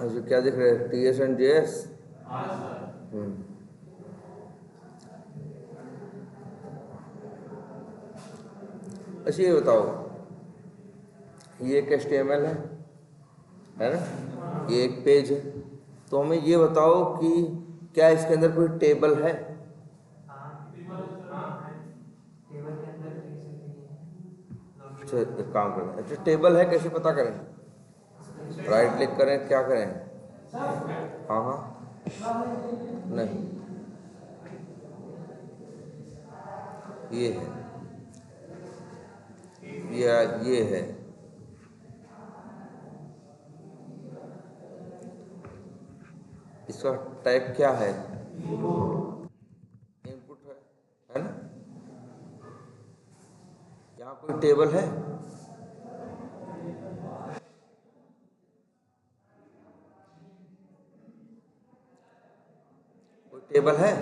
अच्छा क्या दिख रहा है? TS and JS। अच्छा ये बताओ, ये एक HTML है ना, ये एक पेज है, तो हमें ये बताओ कि क्या इसके अंदर कोई टेबल है? अच्छा एक काम करें, अच्छा टेबल है कैसे पता करें? राइट क्लिक करें, क्या करें? हाँ हाँ, नहीं ये है, ये है, इसका टैग क्या है? इनपुट है ना? यहाँ कोई टेबल है? कोई टेबल है?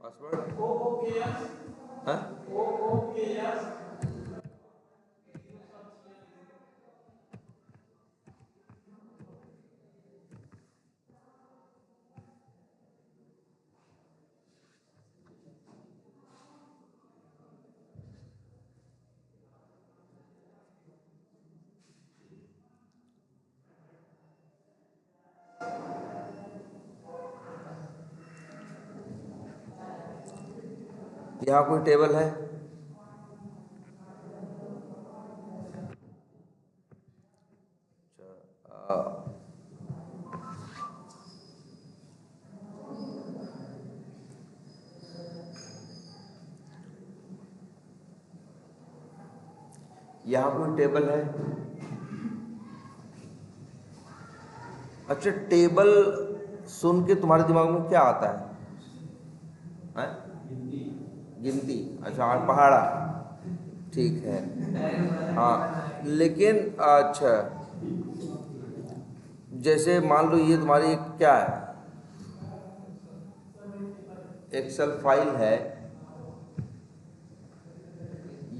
पासवर्ड हाँ? यहाँ कोई टेबल है? यहाँ कोई टेबल है? अच्छा टेबल सुन के तुम्हारे दिमाग में क्या आता है? गिनती। अच्छा पहाड़ा, ठीक है। हाँ लेकिन अच्छा, जैसे मान लो ये तुम्हारी क्या है, एक्सेल फाइल है,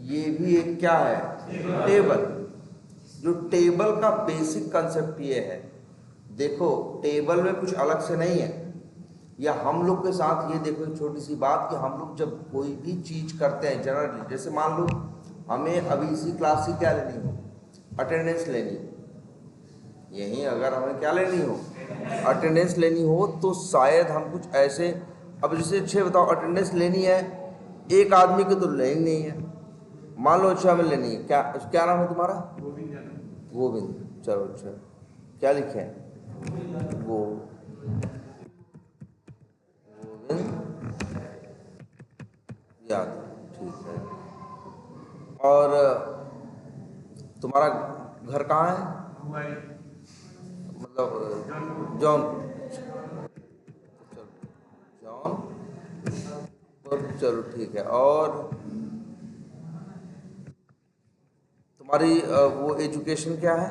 ये भी एक क्या है? टेबल। जो टेबल का बेसिक कंसेप्ट ये है, देखो टेबल में कुछ अलग से नहीं है, या हम लोग के साथ ये देखो एक छोटी सी बात कि हम लोग जब कोई भी चीज करते हैं जनरली, जैसे मान लो हमें अभी इसी क्लास की क्या लेनी हो? अटेंडेंस लेनी हो। यहीं अगर हमें क्या लेनी हो? अटेंडेंस लेनी हो, तो शायद हम कुछ ऐसे, अब जैसे अच्छे बताओ अटेंडेंस लेनी है, एक आदमी को तो लेनी नहीं है, मान लो अच्छा हमें लेनी है, क्या क्या नाम है तुम्हारा? गोविंद। चलो अच्छा, क्या लिखे हैं? गोविंद याद, ठीक है। और तुम्हारा घर कहाँ है? मतलब जौनपुर। जौनपुर, चलो ठीक है। और तुम्हारी वो एजुकेशन क्या है?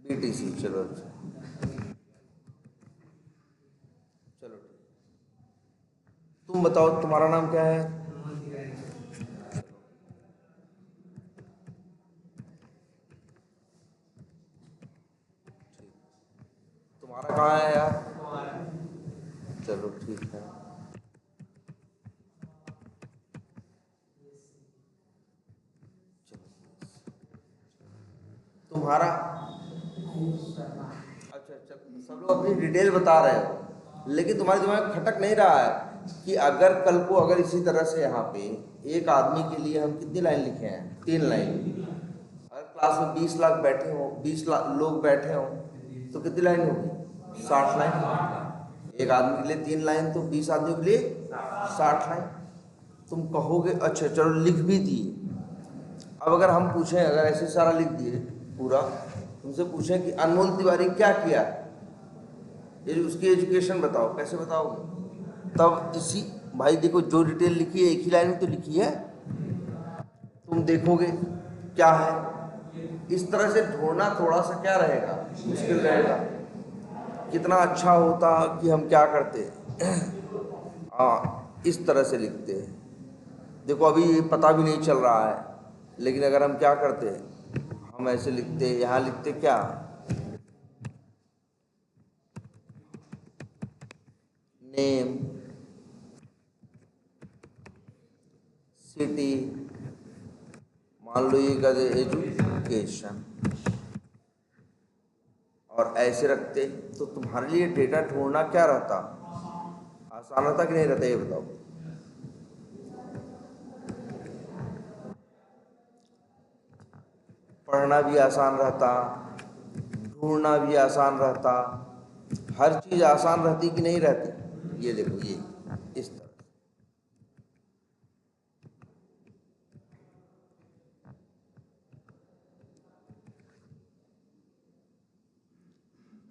BTC। चलो अच्छा, चलो ठीक। तुम बताओ तुम्हारा नाम क्या है? तुम्हारा कहाँ है यार? चलो ठीक है। तुम्हारा? अच्छा अच्छा, सब लोग अपनी डिटेल बता रहे हो, लेकिन तुम्हारे दिमाग में खटक नहीं रहा है कि अगर कल को अगर इसी तरह से यहाँ पे एक आदमी के लिए हम कितनी लाइन लिखे हैं? 3 लाइन। अगर क्लास में 20 लाख बैठे हो, 20 लाख लोग बैठे हो, तो कितनी लाइन होगी? 60 लाइन। एक आदमी के लिए 3 लाइन, तो 20 आदमियों के लिए 60 लाइन। तुम कहोगे अच्छा चलो लिख भी दिए। अब अगर हम पूछें, अगर ऐसे सारा लिख दिए पूरा, तुमसे पूछें कि अनमोल तिवारी क्या किया, ये उसकी एजुकेशन बताओ, कैसे बताओगे? तब इसी, भाई देखो जो डिटेल लिखी है एक ही लाइन में तो लिखी है, तुम देखोगे क्या है, इस तरह से ढूंढना थोड़ा सा क्या रहेगा? मुश्किल रहेगा। कितना अच्छा होता कि हम क्या करते, इस तरह से लिखते हैं। देखो अभी ये पता भी नहीं चल रहा है, लेकिन अगर हम क्या करते, हम ऐसे लिखते, यहाँ लिखते क्या, नेम, सिटी, मान लो ये कर दे एजुकेशन, और ऐसे रखते, तो तुम्हारे लिए डेटा ढूंढना क्या रहता, आसान रहता कि नहीं रहता, ये बताओ। पढ़ना भी आसान रहता, ढूंढना भी आसान रहता, हर चीज आसान रहती कि नहीं रहती। ये देखो ये इस तरह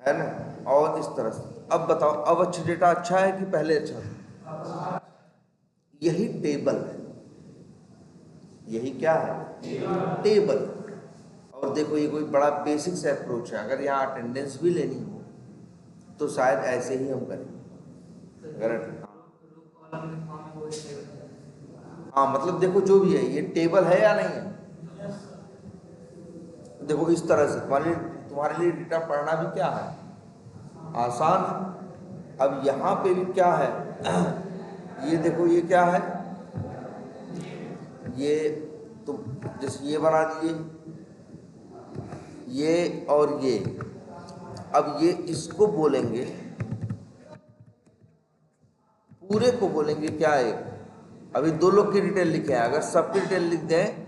है ना, और इस तरह से। अब बताओ, अब अच्छा डेटा अच्छा है कि पहले अच्छा था। यही टेबल है, यही क्या है, टेबल। और देखो ये कोई बड़ा बेसिक से अप्रोच है। अगर यहाँ अटेंडेंस भी लेनी हो तो शायद ऐसे ही हम करें। अगर हाँ मतलब देखो जो भी है, ये टेबल है या नहीं है। देखो इस तरह से तुम्हारे लिए डेटा पढ़ना भी क्या है, आसान है। अब यहाँ पे भी क्या है, ये देखो ये क्या है, ये तो जैसे ये बना दिए, ये और ये। अब ये इसको बोलेंगे, पूरे को बोलेंगे क्या, एक अभी दो लोग की डिटेल लिखे हैं, अगर सबकी डिटेल लिख दें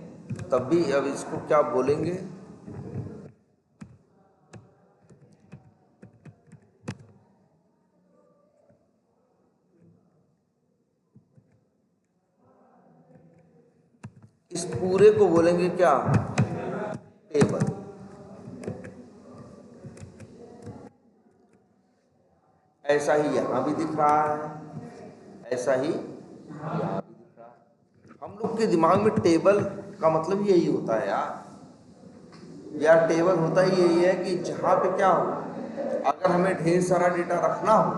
तब भी अब इसको क्या बोलेंगे, इस पूरे को बोलेंगे क्या, टेबल। ऐसा ही यहाँ भी दिख रहा है, ऐसा ही यहाँ भी दिख रहा है। हम लोग के दिमाग में टेबल का मतलब यही होता है यार टेबल होता ही यही है कि जहाँ पे क्या हो, अगर हमें ढेर सारा डेटा रखना हो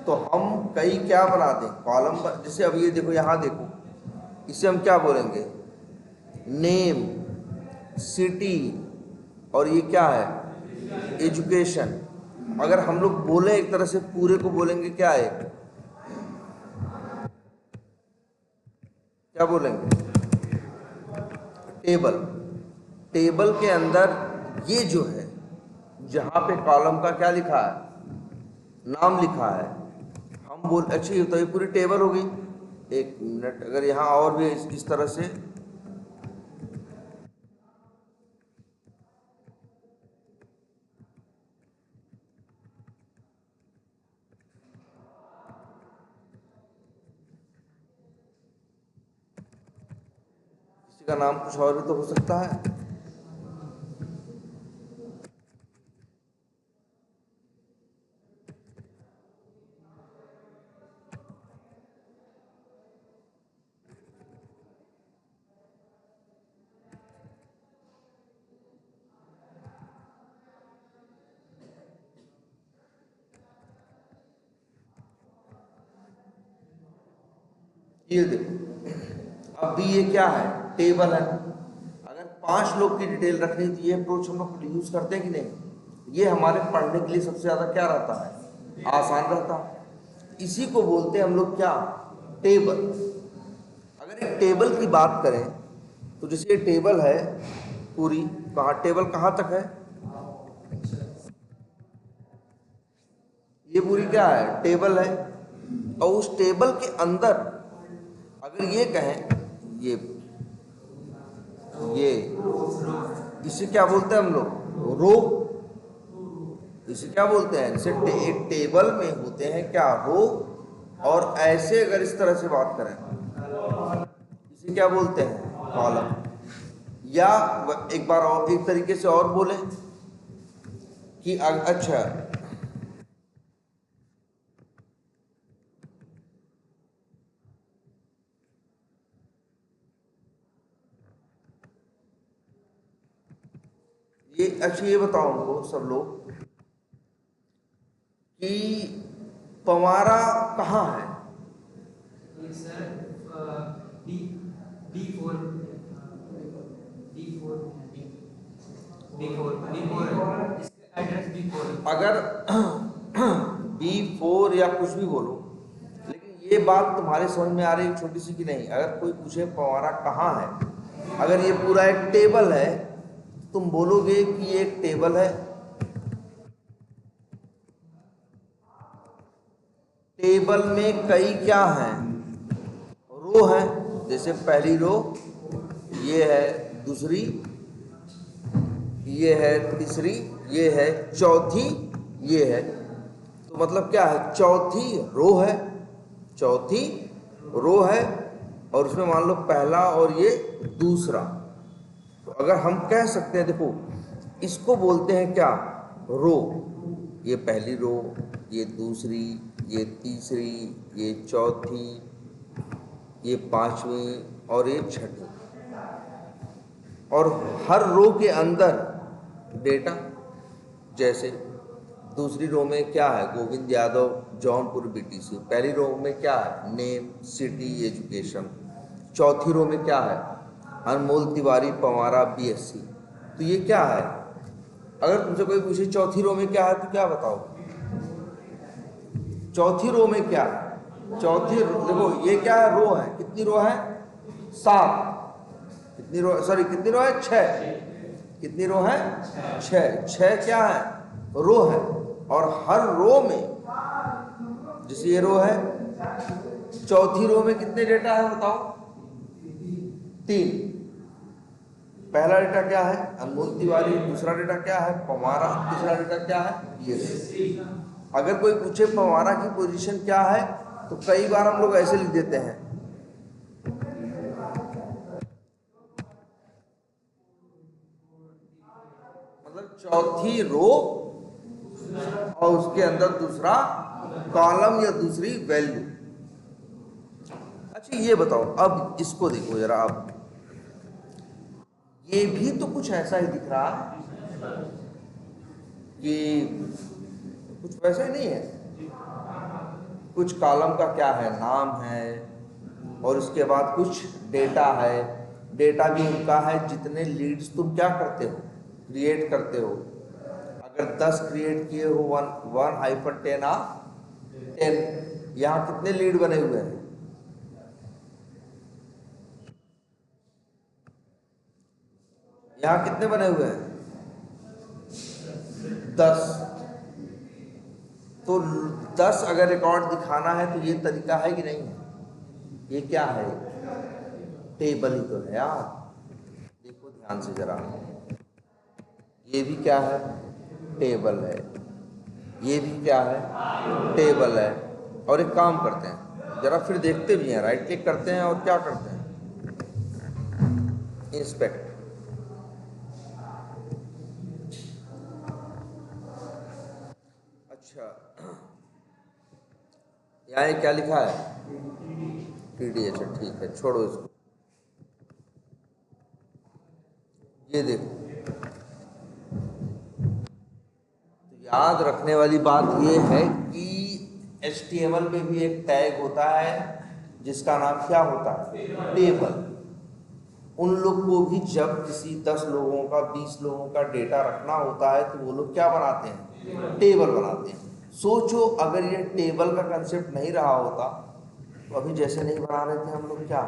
तो हम कई क्या बना दें, कॉलम। जैसे अब ये देखो, यहाँ देखो, इसे हम क्या बोलेंगे, नेम, सिटी, और ये क्या है, एजुकेशन। अगर हम लोग बोले एक तरह से, पूरे को बोलेंगे क्या है, क्या बोलेंगे, टेबल। टेबल के अंदर ये जो है, जहाँ पे कॉलम का क्या लिखा है, नाम लिखा है, हम बोल अच्छी तो ये पूरी टेबल हो गई। एक मिनट, अगर यहाँ और भी इस तरह से, किसी का नाम कुछ और भी तो हो सकता है। ये देखो, अब भी ये क्या है, टेबल है। अगर 5 लोग की डिटेल रखनी तो ये अप्रोच हम लोग यूज करते हैं कि नहीं। ये हमारे पढ़ने के लिए सबसे ज्यादा क्या रहता है, आसान रहता है। इसी को बोलते हैं हम लोग क्या, टेबल। अगर एक टेबल की बात करें तो जैसे ये टेबल है पूरी, कहाँ टेबल कहाँ तक है, ये पूरी क्या है, टेबल है। और उस टेबल के अंदर अगर ये कहें, ये इसे क्या बोलते हैं हम लोग, रो। इसे क्या बोलते हैं, जैसे एक टेबल में होते हैं क्या, रो। और ऐसे अगर इस तरह से बात करें, इसे क्या बोलते हैं, कॉलम। या एक बार और एक तरीके से और बोले कि अच्छा, ये अच्छा ये बताओ हमको सब लोग, कि पवारा कहाँ है? सर डी डी फोर इसका एड्रेस D4। अगर B4 या कुछ भी बोलो, लेकिन ये बात तुम्हारे समझ में आ रही है छोटी सी कि नहीं? अगर कोई पूछे पवारा कहाँ है, अगर ये पूरा एक टेबल है, तुम बोलोगे कि ये एक टेबल है। टेबल में कई क्या हैं? रो है। जैसे पहली रो ये है, दूसरी ये है, तीसरी ये है, चौथी ये है। तो मतलब क्या है? चौथी रो है, चौथी रो है, और उसमें मान लो पहला और ये दूसरा। तो अगर हम कह सकते हैं, देखो इसको बोलते हैं क्या? रो। ये पहली रो, ये दूसरी, ये तीसरी, ये चौथी, ये पांचवी और ये छठी। और हर रो के अंदर डेटा, जैसे दूसरी रो में क्या है? गोविंद यादव, जौनपुर BTC। पहली रो में क्या है? Name, city, education. चौथी रो में क्या है? अनमोल तिवारी, पवारा, BSc। तो ये क्या है? अगर तुमसे कोई पूछे चौथी रो में क्या है, तो क्या बताओ? चौथी रो में क्या है? चौथी देखो ये क्या है? रो है। कितनी रो है? 7। कितनी रो, सॉरी कितनी रो है? 6। कितनी रो है? 6। 6 क्या है? रो है। और हर रो में, जैसे ये रो है, चौथी रो में कितने डेटा है बताओ? 3। पहला डेटा क्या है? अनमोल तिवारी। दूसरा डेटा क्या है? पवारा। तीसरा डेटा क्या है? ये। अगर कोई पूछे पवारा की पोजीशन क्या है, तो कई बार हम लोग ऐसे लिख देते हैं, मतलब चौथी रो और उसके अंदर दूसरा कॉलम या दूसरी वैल्यू। अच्छा ये बताओ, अब इसको देखो जरा। अब ये भी तो कुछ ऐसा ही दिख रहा है कि कुछ वैसा ही नहीं है। कुछ कॉलम का क्या है? नाम है, और उसके बाद कुछ डेटा है। डेटा भी उनका है जितने लीड्स तुम क्या करते हो? क्रिएट करते हो। अगर 10 क्रिएट किए हो, 1-10 ऑफ 10, यहाँ कितने लीड बने हुए हैं? यहाँ कितने बने हुए हैं? 10। तो 10 अगर रिकॉर्ड दिखाना है तो ये तरीका है कि नहीं है? ये क्या है? टेबल ही तो है यार। देखो ध्यान से जरा, ये भी क्या है? टेबल है। ये भी क्या है? टेबल है। और एक काम करते हैं जरा, फिर देखते भी हैं, राइट क्लिक करते हैं और क्या करते हैं? इंस्पेक्ट। अच्छा, यहाँ क्या लिखा है? TD। अच्छा ठीक है, छोड़ो इसको। ये देखो, तो याद रखने वाली बात ये है कि HTML में भी एक टैग होता है जिसका नाम क्या होता है? टेबल। उन लोग को भी जब किसी 10 लोगों का, 20 लोगों का डेटा रखना होता है तो वो लोग क्या बनाते हैं? टेबल बनाते हैं। सोचो अगर ये टेबल का कंसेप्ट नहीं रहा होता तो अभी जैसे नहीं बना रहे थे हम लोग, क्या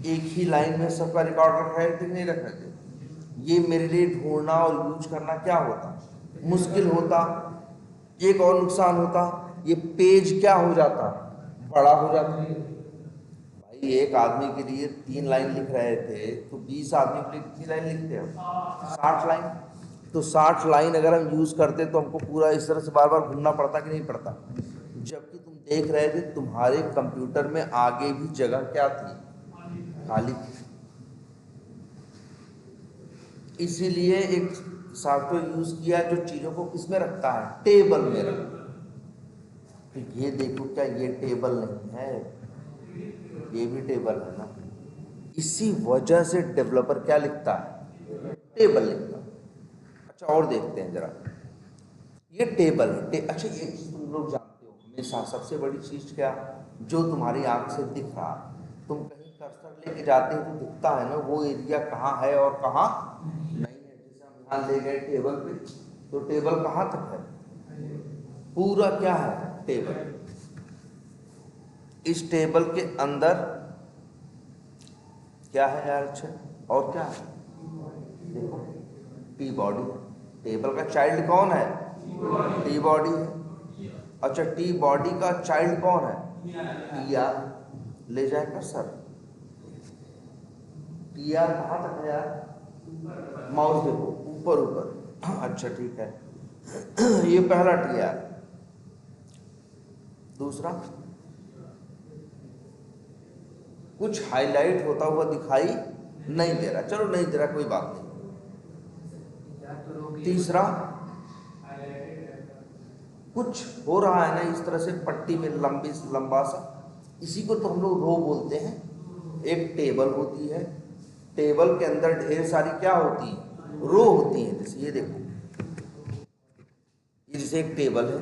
एक ही लाइन में सबका रिकॉर्ड रख रहे थे कि नहीं रख रहे थे? ये मेरे लिए ढूंढना और यूज करना क्या होता? मुश्किल होता। एक और नुकसान होता, ये पेज क्या हो जाता? बड़ा हो जाता। भाई एक आदमी के लिए 3 लाइन लिख रहे थे तो 20 आदमी के लिए कितनी लाइन लिखते हो? 60 लाइन। तो 60 लाइन अगर हम यूज करते तो हमको पूरा इस तरह से बार बार घूमना पड़ता कि नहीं पड़ता? जबकि तुम देख रहे थे तुम्हारे कंप्यूटर में आगे भी जगह क्या थी? खाली थी। इसीलिए एक सॉफ्टवेयर यूज किया जो चीजों को किसमें रखता है? टेबल में रखता है। तो ये देखो, क्या ये टेबल नहीं है? ये भी टेबल है ना। इसी वजह से डेवलपर क्या लिखता है? टेबल लिखता है। अच्छा और देखते हैं जरा, ये टेबल है। अच्छा, एक चीज तुम लोग जानते हो हमेशा सबसे बड़ी चीज क्या, जो तुम्हारी आंख से दिख रहा है, तुम कहीं कर्सर लेके जाते हो तो दिखता है ना वो एरिया कहाँ है और कहाँ नहीं है। जैसे हम यहाँ ले गए टेबल पे, तो टेबल कहाँ तक है, पूरा क्या है टेबल। इस टेबल के अंदर क्या है यार, अच्छा और क्या है, देखो टी बॉडी। टेबल का चाइल्ड कौन है, टी बॉडी है। अच्छा, टी बॉडी का चाइल्ड कौन है, टी आर। ले जाएगा सर, टी आर कहाँ तक है यार, माउस देखो ऊपर ऊपर। अच्छा ठीक है, ये पहला टी आर। दूसरा, कुछ हाईलाइट होता हुआ दिखाई नहीं दे रहा, चलो नहीं दे रहा कोई बात नहीं। तीसरा, कुछ हो रहा है ना इस तरह से पट्टी में लंबा सा, इसी को तो हम लोग रो बोलते हैं। एक टेबल होती है, टेबल के अंदर ढेर सारी क्या होती है, रो होती है। जैसे ये देखो, ये जैसे एक टेबल है,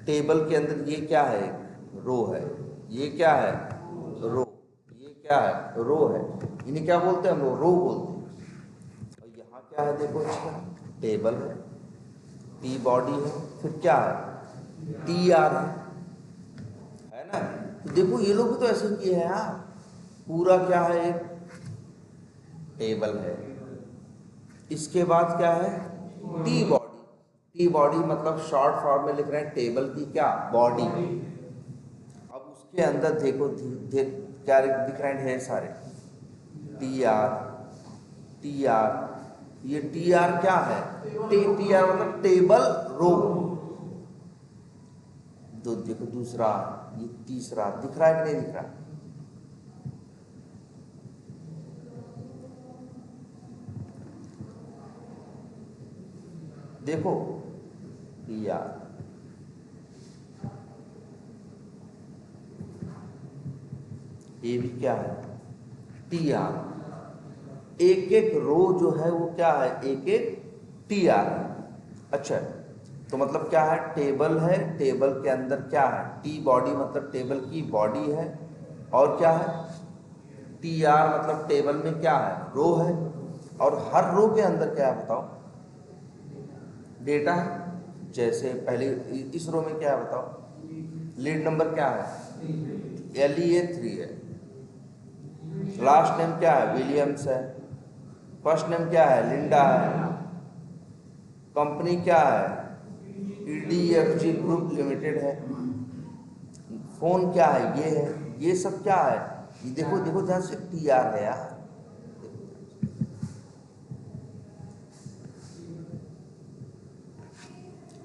टेबल के अंदर ये क्या है, रो है। ये क्या है, रो। ये क्या है, रो है। इन्हें क्या बोलते हैं हम लोग, रो बोलते हैं। और यहाँ क्या है देखो, इसका टेबल है, टी बॉडी है, फिर क्या है, टी आर है ना। तो देखो ये लोग भी तो ऐसे किए हैं यार, पूरा क्या है, एक टेबल है, इसके बाद क्या है, टी बॉडी। टी बॉडी मतलब शॉर्ट फॉर्म में लिख रहे हैं टेबल की क्या, बॉडी। अब उसके अंदर देखो क्या दिख रहे हैं, ढेर सारे टी आर, टी आर। ये टी आर क्या है, टी आर मतलब टेबल रो। तो देखो दूसरा, ये तीसरा, दिख रहा है कि नहीं दिख रहा, देखो टी आर। ये भी क्या है, टी आर। एक एक रो जो है वो क्या है, एक एक टी आर है। अच्छा, तो मतलब क्या है, टेबल है, टेबल के अंदर क्या है, टी बॉडी मतलब टेबल की बॉडी है, और क्या है, टी आर मतलब टेबल में क्या है, रो है। और हर रो के अंदर क्या है बताओ, डेटा है। जैसे पहले इस रो में क्या है बताओ, लीड नंबर क्या है, LEA3 है। लास्ट नेम क्या है, विलियम्स है। फर्स्ट नेम क्या है, लिंडा है। कंपनी क्या है, EDFG ग्रुप लिमिटेड है। फोन क्या है, ये है। ये सब क्या है, ये देखो देखो ध्यान से, TR है यार।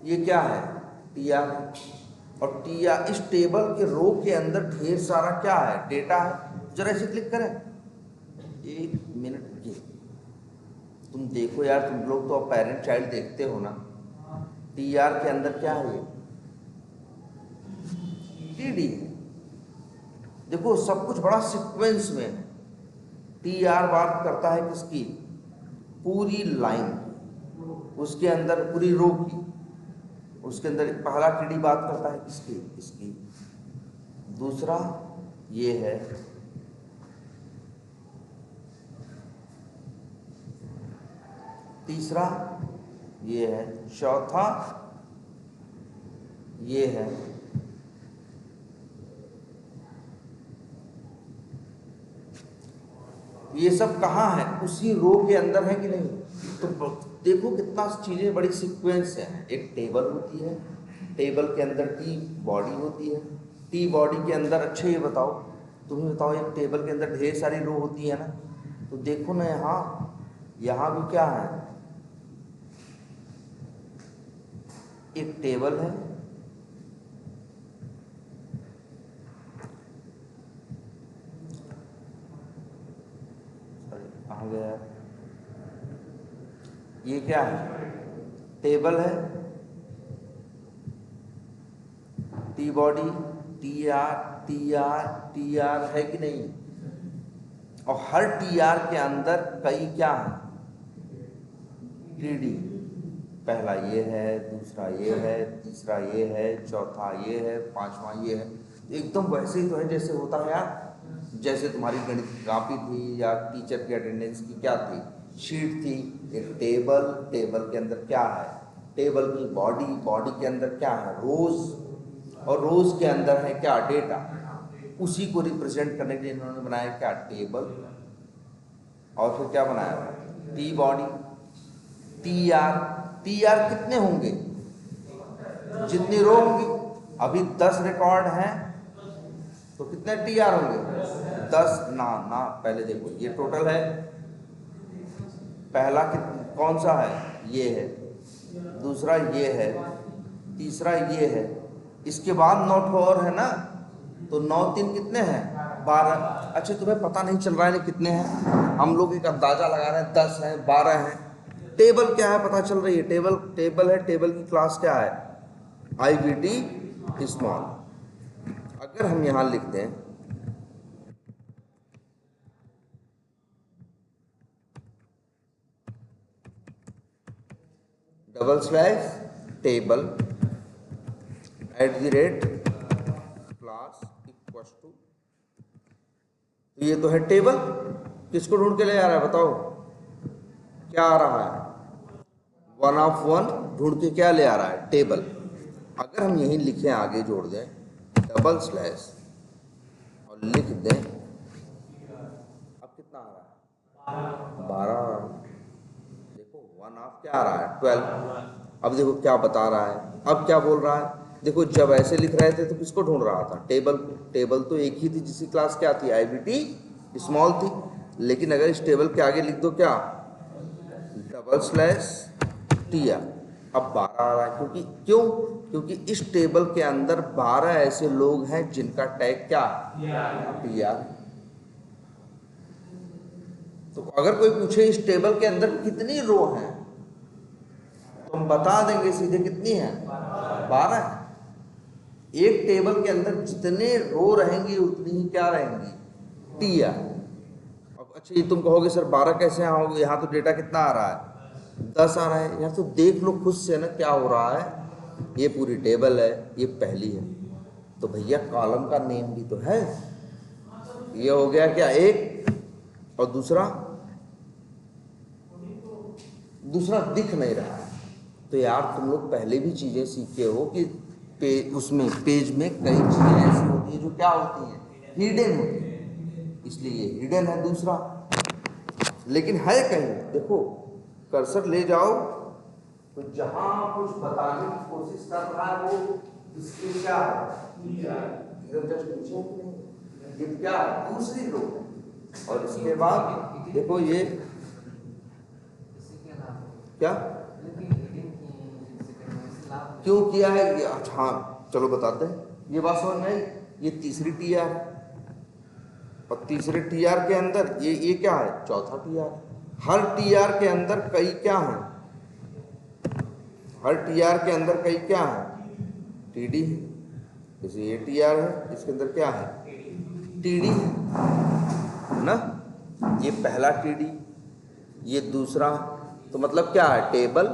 ये क्या है, TR। और TR, इस टेबल के रो के अंदर ढेर सारा क्या है, डेटा है। जरा इसे क्लिक करें, एक मिनट। ये तुम देखो यार, तुम लोग तो पेरेंट चाइल्ड देखते हो ना, TR के अंदर क्या है, TD। देखो सब कुछ बड़ा सीक्वेंस में है। TR बात करता है किसकी, पूरी लाइन, उसके अंदर पूरी रो की। उसके अंदर पहला TD बात करता है किसकी, इसकी। दूसरा ये है, तीसरा ये है, चौथा ये है। ये सब कहाँ है, उसी रो के अंदर है कि नहीं। तो देखो कितना चीजें बड़ी सीक्वेंस है। एक टेबल होती है, टेबल के अंदर टी बॉडी होती है, टी बॉडी के अंदर, अच्छा ये बताओ, तुम्हें बताओ, एक टेबल के अंदर ढेर सारी रो होती है ना। तो देखो ना यहाँ, यहाँ भी क्या है, एक टेबल है, कहाँ गया, ये क्या है, टेबल है, T body, TR TR TR है कि नहीं। और हर TR के अंदर कई क्या है, TD। पहला ये है, दूसरा ये है, तीसरा ये है, चौथा ये है, पांचवा ये है। एकदम वैसे ही तो है जैसे होता है यार, जैसे तुम्हारी गणित की कॉपी थी या टीचर की अटेंडेंस की क्या थी, शीट थी। एक टेबल, टेबल के अंदर क्या है, टेबल की बॉडी, बॉडी के अंदर क्या है, रोज, और रोज के अंदर है क्या, डेटा। उसी को रिप्रेजेंट करने के लिए इन्होंने बनाया क्या, टेबल, और फिर क्या बनाया, T body, T R. T R कितने होंगे, जितनी रो होंगी। अभी 10 रिकॉर्ड हैं तो कितने टी आर होंगे, 10 ना ना। पहले देखो ये टोटल है, पहला कौन सा है, ये है, दूसरा ये है, तीसरा ये है, इसके बाद 9 और है ना, तो 9 3 कितने हैं, 12। अच्छा तुम्हें पता नहीं चल रहा है कितने हैं, हम लोग एक अंदाजा लगा रहे हैं, 10 हैं, 12 हैं। टेबल क्या है पता चल रही है, टेबल टेबल है, टेबल की क्लास क्या है, IVT स्मॉल। अगर हम यहां लिख दें /table @class इक्वल्स टू, ये तो है टेबल। किसको ढूंढ के ले आ रहा है बताओ, क्या आ रहा है, 1 of 1 ढूंढ के क्या ले आ रहा है, टेबल। अगर हम यही लिखें, आगे जोड़ दें / और लिख दें, अब कितना आ रहा है, 12 आ रहा है। देखो 1 ऑफ क्या आ रहा है, 12। अब देखो क्या बता रहा है, अब क्या बोल रहा है, देखो जब ऐसे लिख रहे थे तो किसको ढूंढ रहा था, टेबल को। टेबल तो एक ही थी जिसकी क्लास क्या थी, IVT स्मॉल थी। लेकिन अगर इस टेबल के आगे लिख दो क्या, /TR, अब 12 आ रहा है। क्योंकि इस टेबल के अंदर 12 ऐसे लोग हैं जिनका टैग क्या, TR। तो अगर कोई पूछे इस टेबल के अंदर कितनी रो हैं, तो हम बता देंगे सीधे कितनी है, 12 है। एक टेबल के अंदर जितने रो रहेंगी उतनी ही क्या रहेंगी, TR। अब अच्छा ये तुम कहोगे सर 12 कैसे आओगे, यहाँ तो डेटा कितना आ रहा है, 10 आ रहा है। यहाँ तो देख लो खुद से ना क्या हो रहा है, ये पूरी टेबल है, ये पहली है, तो भैया कॉलम का नेम भी तो है। ये हो गया क्या एक, और दूसरा दिख नहीं रहा है। तो यार तुम लोग पहले भी चीज़ें सीखे हो कि उसमें पेज में कई चीज़ें ऐसी होती हैं जो क्या होती हैं, हिडन होती है, इसलिए ये हिडन है दूसरा। लेकिन है कहीं, देखो कर्सर ले जाओ तो जहां कुछ बताने की कोशिश कर रहा है वो इसके क्या है, जस्ट पूछो ये क्या है, दूसरी रो। और इसके बाद देखो ये क्या क्यों किया है ये, अच्छा हाँ चलो बताते हैं। ये बात समझ में आई, ये तीसरी TR, और तीसरे TR के अंदर ये क्या है, चौथा TR। हर TR के अंदर कई क्या है, हर TR के अंदर कई क्या है, TD है। जैसे ये TR है, इसके अंदर क्या है, TD है ना। ये पहला TD, ये दूसरा, तो मतलब क्या है, टेबल।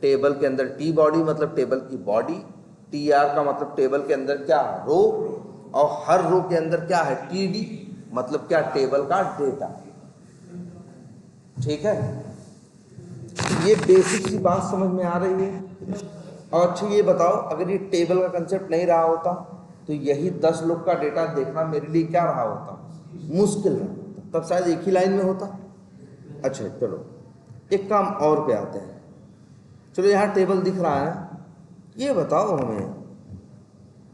टेबल के अंदर T बॉडी मतलब टेबल की बॉडी, TR का मतलब टेबल के अंदर क्या है, रो, और हर रो के अंदर क्या है, TD मतलब क्या, टेबल का डेटा। ठीक है, ये बेसिक सी बात समझ में आ रही है। और अच्छा ये बताओ, अगर ये टेबल का कंसेप्ट नहीं रहा होता तो यही 10 लोग का डेटा देखना मेरे लिए क्या रहा होता, मुश्किल रहा होता, तब शायद एक ही लाइन में होता। अच्छा चलो एक काम और पे आते हैं। चलो यहाँ टेबल दिख रहा है, ये बताओ हमें,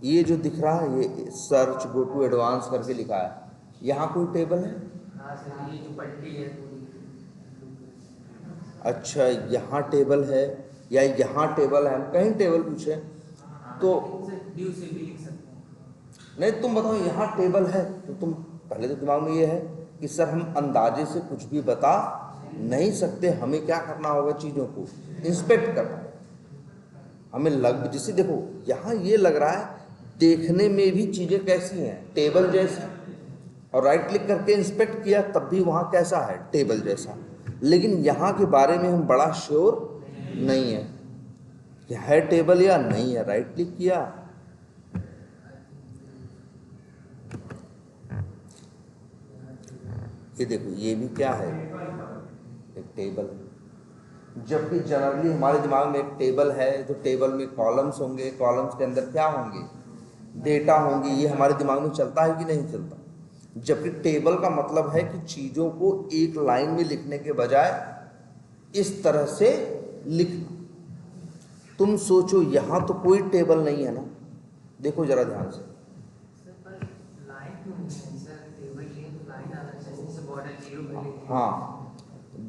ये जो दिख रहा है ये सर्च गो टू एडवांस करके लिखा है, यहाँ कोई टेबल है? ये जो पट्टी है। अच्छा यहाँ टेबल है या यहाँ टेबल है, हम कहीं टेबल पूछे तो ड्यू से भी लिख सकते हैं। नहीं, तुम बताओ यहाँ टेबल है तो तुम पहले तो दिमाग में ये है कि सर हम अंदाजे से कुछ भी बता नहीं सकते, हमें क्या करना होगा, चीज़ों को इंस्पेक्ट करना। हमें लग जैसे देखो यहाँ ये लग रहा है देखने में भी चीज़ें कैसी हैं, टेबल जैसी, और राइट क्लिक करके इंस्पेक्ट किया तब भी वहाँ कैसा है, टेबल जैसा। लेकिन यहाँ के बारे में हम बड़ा श्योर नहीं है, ये है टेबल या नहीं है, राइट क्लिक किया, ये देखो ये भी क्या है, एक टेबल। जबकि जनरली हमारे दिमाग में एक टेबल है तो टेबल में कॉलम्स होंगे, कॉलम्स के अंदर क्या होंगे, डेटा होंगे, ये हमारे दिमाग में चलता है कि नहीं चलता। जबकि टेबल का मतलब है कि चीज़ों को एक लाइन में लिखने के बजाय इस तरह से लिखना। तुम सोचो यहाँ तो कोई टेबल नहीं है ना, देखो जरा ध्यान से, हाँ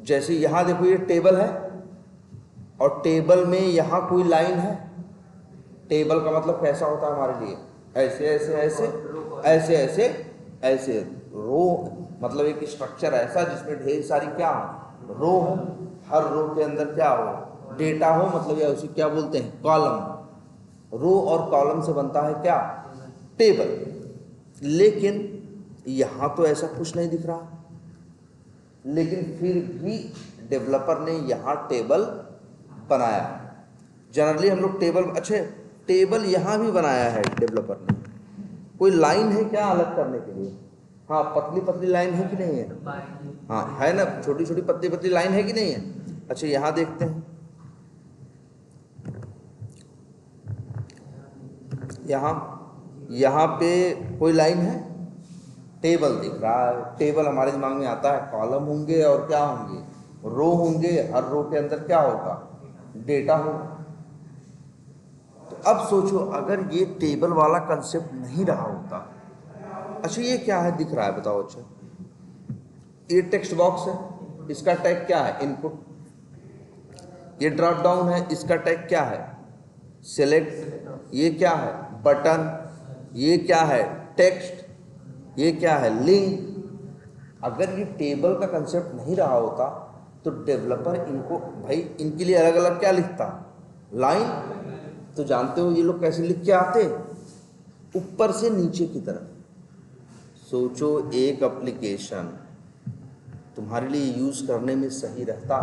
जैसे यहाँ देखो ये टेबल है और टेबल में यहाँ कोई लाइन है। टेबल का मतलब कैसा होता है हमारे लिए, ऐसे ऐसे ऐसे ऐसे ऐसे ऐसे, रो मतलब एक स्ट्रक्चर ऐसा जिसमें ढेर सारी क्या हो, रो हो, हर रो के अंदर क्या हो, डेटा हो, मतलब या उसे क्या बोलते हैं, कॉलम। रो और कॉलम से बनता है क्या, टेबल। लेकिन यहाँ तो ऐसा कुछ नहीं दिख रहा, लेकिन फिर भी डेवलपर ने यहाँ टेबल बनाया। जनरली हम लोग टेबल, अच्छे टेबल यहाँ भी बनाया है डेवलपर ने, कोई लाइन है क्या अलग करने के लिए, हाँ पतली पतली लाइन है कि नहीं है, हाँ है ना, छोटी छोटी पतली पतली लाइन है कि नहीं है। अच्छा यहाँ देखते हैं, यहाँ पे कोई लाइन है, टेबल दिख रहा है। टेबल हमारे दिमाग में आता है कॉलम होंगे और क्या होंगे, रो होंगे, हर रो के अंदर क्या होगा, डेटा होगा। तो अब सोचो अगर ये टेबल वाला कंसेप्ट नहीं रहा होता। अच्छा ये क्या है दिख रहा है बताओ, अच्छा ये टेक्स्ट बॉक्स है, इसका टैग क्या है, इनपुट। ये ड्रॉप डाउन है, इसका टैग क्या है, सेलेक्ट। ये क्या है, बटन। ये क्या है, टेक्स्ट। ये क्या है, लिंक। अगर ये टेबल का कंसेप्ट नहीं रहा होता तो डेवलपर इनको, भाई इनके लिए अलग अलग क्या लिखता, लाइन। तो जानते हो ये लोग कैसे लिख के आते, ऊपर से नीचे की तरफ। सोचो एक एप्लीकेशन तुम्हारे लिए यूज़ करने में सही रहता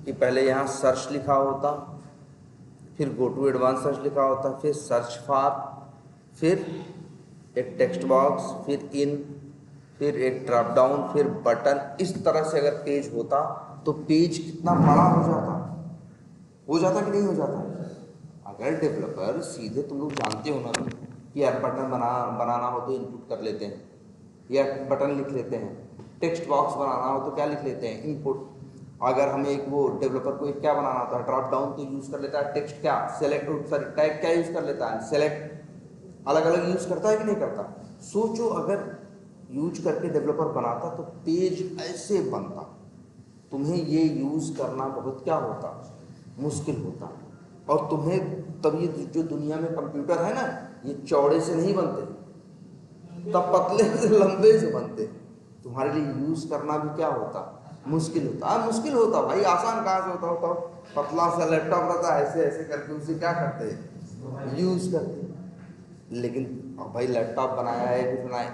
कि पहले यहाँ सर्च लिखा होता, फिर गो टू एडवांस सर्च लिखा होता, फिर सर्च फॉर, फिर एक टेक्स्ट बॉक्स, फिर इन, फिर एक ड्रॉप डाउन, फिर बटन। इस तरह से अगर पेज होता तो पेज कितना बड़ा हो जाता कि नहीं हो जाता। अगर डेवलपर सीधे, तुम लोग जानते हो ना कि यार बटन बनाना हो तो इनपुट कर लेते हैं या बटन लिख लेते हैं, टेक्स्ट बॉक्स बनाना हो तो क्या लिख लेते हैं, इनपुट। अगर हमें एक वो डेवलपर को एक क्या बनाना होता है, ड्रॉप डाउन, तो यूज़ कर लेता है टेक्स्ट क्या, सेलेक्ट, सॉरी टैग क्या यूज़ कर लेता है, सेलेक्ट। अलग अलग यूज़ करता है कि नहीं करता। सोचो अगर यूज करके डेवलपर बनाता तो पेज ऐसे बनता, तुम्हें ये यूज़ करना बहुत क्या होता, मुश्किल होता। और तुम्हें तब ये जो दुनिया में कंप्यूटर है ना, ये चौड़े से नहीं बनते, तब पतले से लंबे से बनते। तुम्हारे लिए यूज़ करना भी क्या होता, मुश्किल होता। मुश्किल होता भाई, आसान कहाँ से होता। पतला सा लैपटॉप रहता है, ऐसे ऐसे करके उसे क्या करते, यूज़ करते। लेकिन भाई लैपटॉप बनाया है, कुछ बनाया,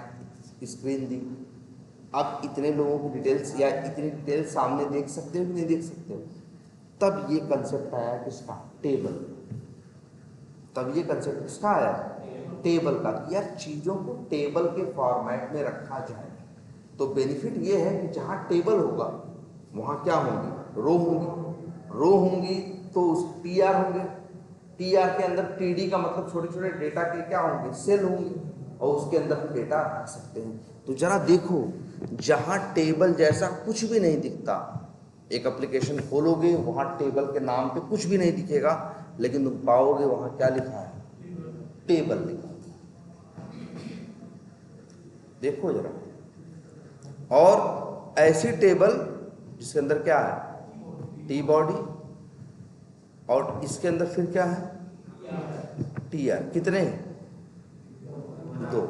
स्क्रीन दी, आप इतने लोगों की डिटेल्स या इतनी डिटेल्स सामने देख सकते हो कि नहीं देख सकते हो। तब ये कंसेप्ट आया किसका, टेबल। तब ये कंसेप्ट किसका आया, टेबल का। यार चीज़ों को टेबल के फॉर्मेट में रखा जाए तो बेनिफिट ये है कि जहाँ टेबल होगा वहाँ क्या होंगी, रो होंगी। रो होंगी तो उस टीआर होंगे, टीआर के अंदर टीडी का मतलब छोटे छोटे डेटा के क्या होंगे, सेल होंगे, और उसके अंदर भी डेटा रख सकते हैं। तो जरा देखो, जहाँ टेबल जैसा कुछ भी नहीं दिखता, एक एप्लीकेशन खोलोगे वहाँ टेबल के नाम पे कुछ भी नहीं दिखेगा, लेकिन तुम पाओगे वहाँ क्या लिखा है, टेबल लिखा है। देखो जरा, और ऐसी टेबल जिसके अंदर क्या है, टी बॉडी, और इसके अंदर फिर क्या है, टी आर। कितने, दो।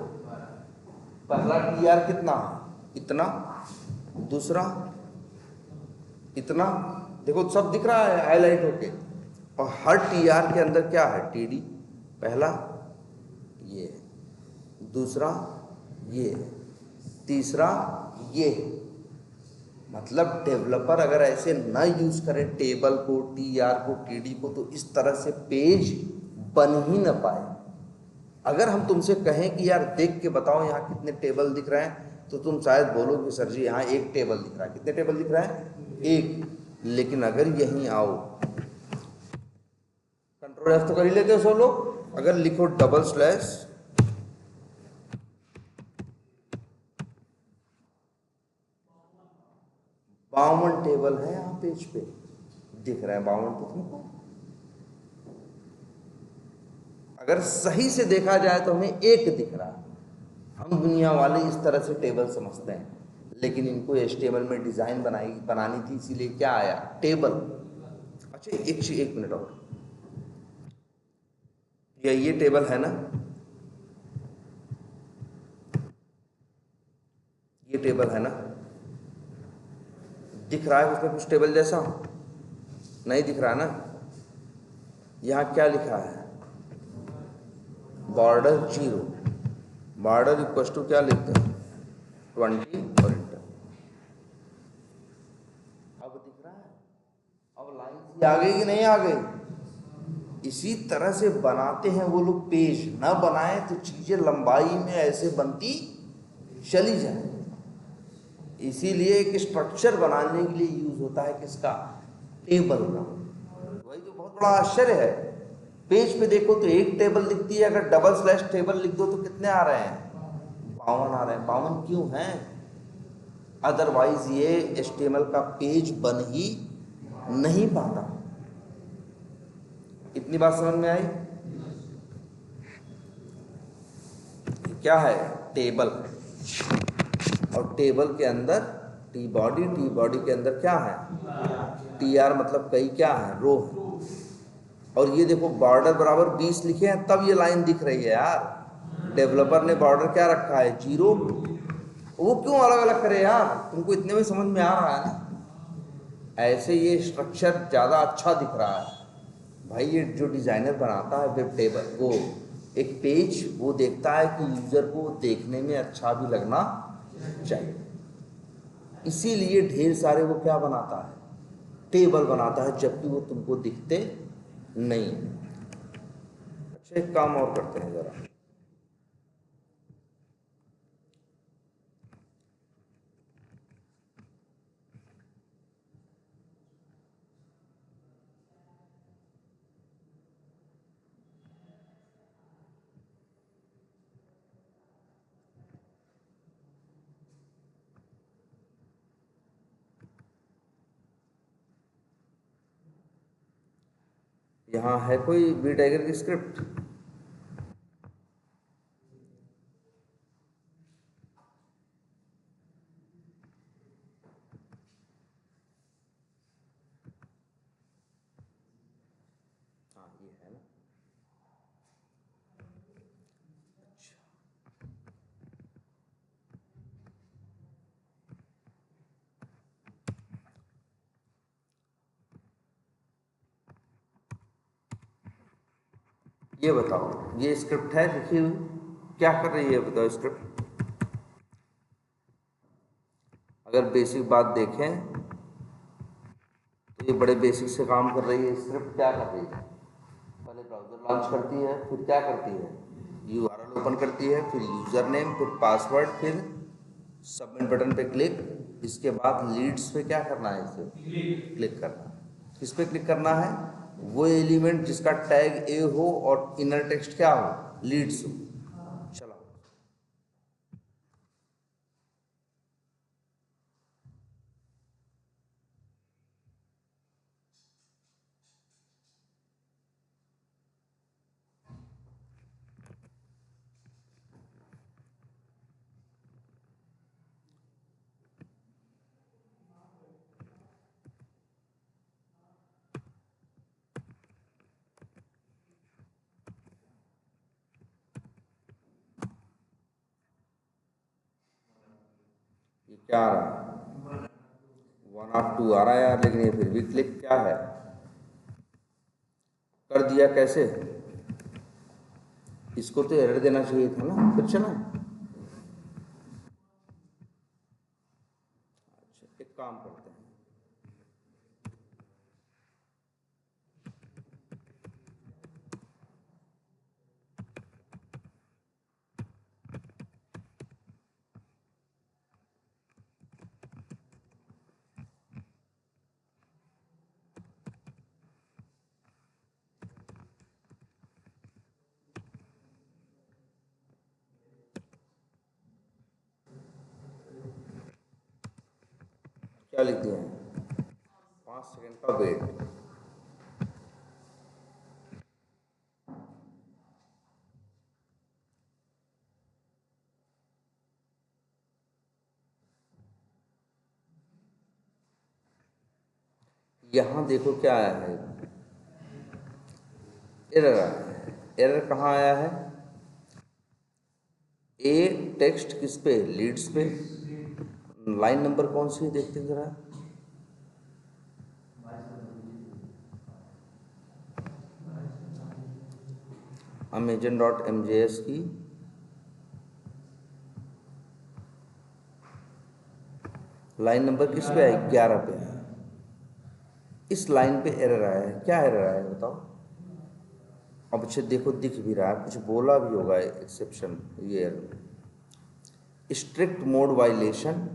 पहला टी आर कितना, इतना, दूसरा इतना। देखो सब दिख रहा है हाईलाइट होके। और हर टी आर के अंदर क्या है, टी डी। पहला ये, दूसरा ये, तीसरा ये। मतलब डेवलपर अगर ऐसे न यूज करे टेबल को, टीआर को, टीडी को, तो इस तरह से पेज बन ही न पाए। अगर हम तुमसे कहें कि यार देख के बताओ यहाँ कितने टेबल दिख रहे हैं, तो तुम शायद बोलोगे सर जी यहाँ एक टेबल दिख रहा है। कितने टेबल दिख रहा है? एक। लेकिन अगर यहीं आओ, कंट्रोल एफ तो कर ही लेते हो सब लोग, अगर लिखो डबल स्लैश 52 टेबल है यहाँ पेज पे, दिख रहा है 52 तो तुमको। अगर सही से देखा जाए तो हमें एक दिख रहा है। हम दुनिया वाले इस तरह से टेबल समझते हैं, लेकिन इनको HTML में डिजाइन बनानी थी, इसीलिए क्या आया? टेबल। अच्छा एक मिनट और, ये टेबल है ना, ये टेबल है ना, दिख रहा है उसमें कुछ टेबल जैसा? नहीं दिख रहा है ना। यहाँ क्या लिखा है? बॉर्डर 0, बॉर्डर इक्वल टू क्या लिखते हैं? 20 और इंटर। अब दिख रहा है? अब लाइन आ गई कि नहीं आ गई? इसी तरह से बनाते हैं वो लोग पेज। ना बनाए तो चीजें लंबाई में ऐसे बनती चली जाए। इसीलिए एक स्ट्रक्चर बनाने के लिए यूज होता है किसका? टेबल का। वही तो बहुत बड़ा आश्चर्य है। पेज पे देखो तो एक टेबल दिखती है, अगर डबल स्लैश टेबल लिख दो तो कितने आ रहे हैं? 52 आ रहे हैं। 52 क्यों हैं? अदरवाइज ये HTML का पेज बन ही नहीं पाता। इतनी बात समझ में आई? क्या है? टेबल। और टेबल के अंदर टी बॉडी के अंदर क्या है? TR मतलब कई क्या है? रो है। और ये देखो बॉर्डर बराबर 20 लिखे हैं, तब ये लाइन दिख रही है यार। डेवलपर ने बॉर्डर क्या रखा है? 0। वो क्यों अलग अलग करे यार? तुमको इतने में समझ में आ रहा है ना। ऐसे ये स्ट्रक्चर ज़्यादा अच्छा दिख रहा है भाई। ये जो डिज़ाइनर बनाता है वेब टेबल, वो एक पेज वो देखता है कि यूज़र को देखने में अच्छा भी लगना चाहिए, इसीलिए ढेर सारे वो क्या बनाता है? टेबल बनाता है, जबकि वो तुमको दिखते नहीं। अच्छा एक काम और करते हैं जरा, यहाँ है कोई वी टाइगर की स्क्रिप्ट? हाँ ये है ना। अच्छा ये बताओ, ये स्क्रिप्ट है लिखी हुई, क्या कर रही है बताओ स्क्रिप्ट? अगर बेसिक बात देखें तो ये बड़े बेसिक से काम कर रही है। स्क्रिप्ट क्या कर रही है? पहले ब्राउज़र लॉन्च करती है, फिर क्या करती है? URL ओपन करती है, फिर यूज़र नेम, फिर पासवर्ड, फिर सबमिट बटन पे क्लिक। इसके बाद लीड्स पे क्या करना है? इसे क्लिक करना है। किस पे क्लिक करना है? वो एलिमेंट जिसका टैग ए हो और इनर टेक्स्ट क्या हो? लीड्स हो। चलो ये क्या आ रहा है? 1 ऑफ 2 आ रहा है यार, लेकिन ये फिर भी क्लिक क्या है? कर दिया कैसे? इसको तो एरर देना चाहिए था ना, फिर चला। एक काम करते हैं, क्या लिख दिया है, 5 सेकंड का वेट। यहाँ देखो क्या आया है, एरर आया है। एरर कहाँ आया है, ए टेक्स्ट किस पे, लीड्स पे। लाइन नंबर कौन सी है देखते हैं जरा, amazon.mjs की लाइन नंबर किस पे है, 11 पे है। इस लाइन पे एरर आया है, क्या एरर आया है बताओ। अब अच्छे देखो, दिख भी रहा है, कुछ बोला भी होगा एक्सेप्शन, ये strict mode violation,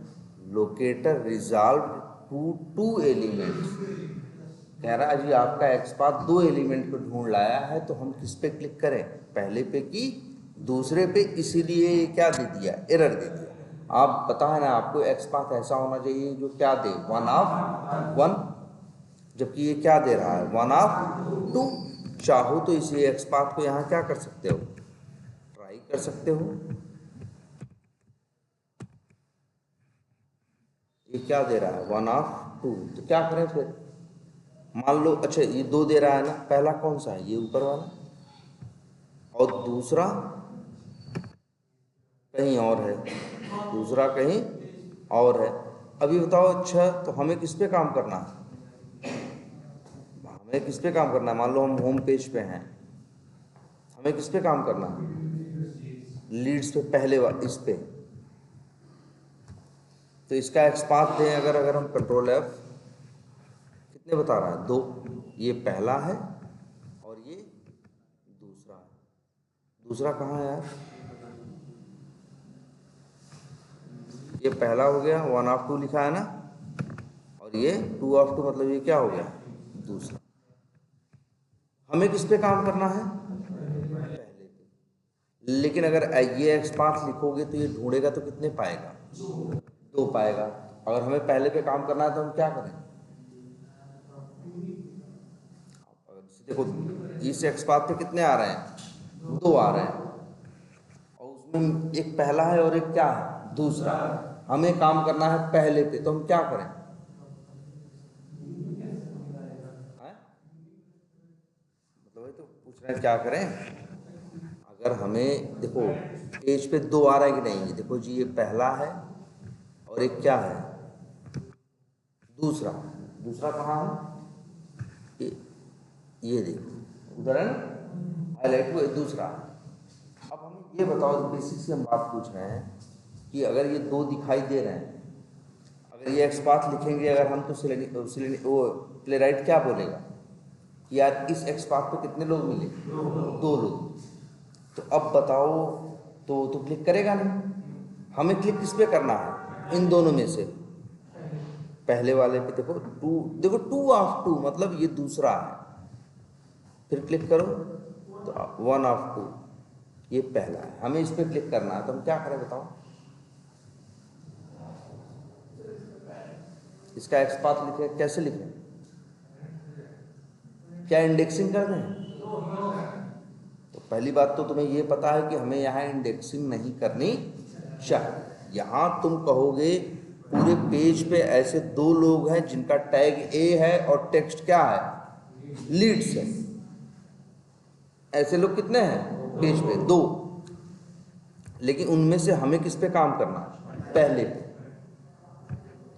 locator resolve to 2 elements. कह रहा है जी आपका एक्सपाथ 2 एलिमेंट को ढूंढ लाया है, तो हम किस पे क्लिक करें, पहले पे की दूसरे पे, इसीलिए ये क्या दे दिया, एरर दे दिया। आप पता है ना आपको, एक्सपाथ ऐसा होना चाहिए जो क्या दे, 1 ऑफ 1, जबकि ये क्या दे रहा है, 1 ऑफ 2। चाहो तो इसी एक्सपाथ को यहाँ क्या कर सकते हो, ट्राई कर सकते हो। ये क्या दे रहा है, 1 ऑफ 2, तो क्या करें फिर, मान लो अच्छा ये 2 दे रहा है ना, पहला कौन सा है, ये ऊपर वाला, और दूसरा कहीं और है, दूसरा कहीं और है। अभी बताओ अच्छा, तो हमें किस पे काम करना है, हमें किस पे काम करना है, मान लो हम होम पेज पे हैं, हमें किस पे काम करना है, लीड्स पे, पहले इस पे। तो इसका एक्सपाथ दें अगर हम कंट्रोल F, कितने बता रहा है, 2। ये पहला है और ये दूसरा है। दूसरा कहाँ है यार, ये पहला हो गया, 1 ऑफ 2 लिखा है ना, और ये 2 ऑफ 2, मतलब ये क्या हो गया, दूसरा। हमें किस पे काम करना है, पहले पे। लेकिन अगर ये एक्सपाथ लिखोगे तो ये ढूंढेगा तो कितने पाएगा, 2 पाएगा। अगर हमें पहले पे काम करना है तो हम क्या करें, देखो इस एक्सपाथ पे कितने आ रहे हैं, 2 आ रहे हैं, और उसमें एक पहला है और एक क्या है, दूसरा। हमें काम करना है पहले पे, तो हम क्या करें, मतलब वही तो पूछ रहे हैं क्या करें। अगर हमें देखो पेज पे 2 आ रहा है कि नहीं, ये देखो जी, ये पहला है और एक क्या है, दूसरा। दूसरा कहाँ है, ये देखो उधर है ना, हाईलाइट हुआ दूसरा। अब हमें ये बताओ, बेसिक से हम बात पूछ रहे हैं कि अगर ये 2 दिखाई दे रहे हैं, अगर ये एक्सपाथ लिखेंगे अगर हम, तो वो प्लेराइट क्या बोलेगा कि यार इस एक्सपाथ पे कितने लोग मिले, 2 लोग। तो अब बताओ, तो क्लिक करेगा नहीं। हमें क्लिक किस पे करना है, इन दोनों में से, पहले वाले पे। देखो 2, देखो 2 ऑफ 2, मतलब ये दूसरा है। फिर क्लिक करो तो 1 ऑफ 2, ये पहला है। हमें इस पे क्लिक करना है, तो हम क्या करें बताओ, इसका एक्सपाथ लिखे, कैसे लिखें, क्या इंडेक्सिंग कर दें। तो पहली बात तो तुम्हें ये पता है कि हमें यहाँ इंडेक्सिंग नहीं करनी चाहिए। यहाँ तुम कहोगे पूरे पेज पे ऐसे 2 लोग हैं जिनका टैग A है और टेक्स्ट क्या है, लीड्स है। ऐसे लोग कितने हैं पेज पे, 2। लेकिन उनमें से हमें किस पे काम करना है, पहले पे।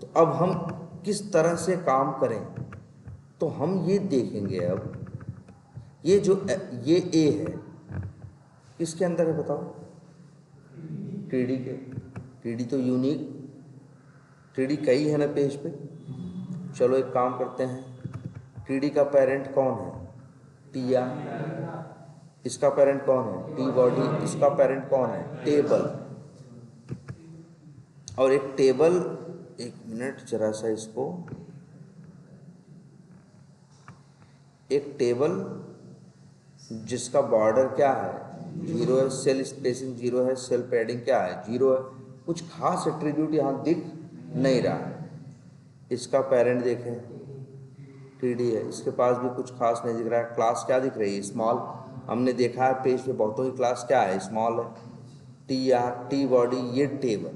तो अब हम किस तरह से काम करें, तो हम ये देखेंगे। अब ये जो ये A है, किसके अंदर है बताओ, TD के। TD तो यूनिक टीडी कई है ना पेज पे। चलो एक काम करते हैं, टीडी का पेरेंट कौन है? T R. इसका पेरेंट कौन है? T body. इसका पेरेंट कौन है? टेबल। और एक टेबल, एक मिनट जरा सा इसको, एक टेबल जिसका बॉर्डर क्या है? 0 है, सेल स्पेसिंग 0 है, सेल पैडिंग क्या है? 0 है। कुछ खास एट्रीब्यूट यहाँ दिख नहीं रहा है। इसका पेरेंट देखें, टीडी है, इसके पास भी कुछ खास नहीं दिख रहा है। क्लास क्या दिख रही है? स्मॉल। हमने देखा है पेज पे बहुतों की क्लास क्या है? स्मॉल है। टी आर, टी बॉडी, ये टेबल।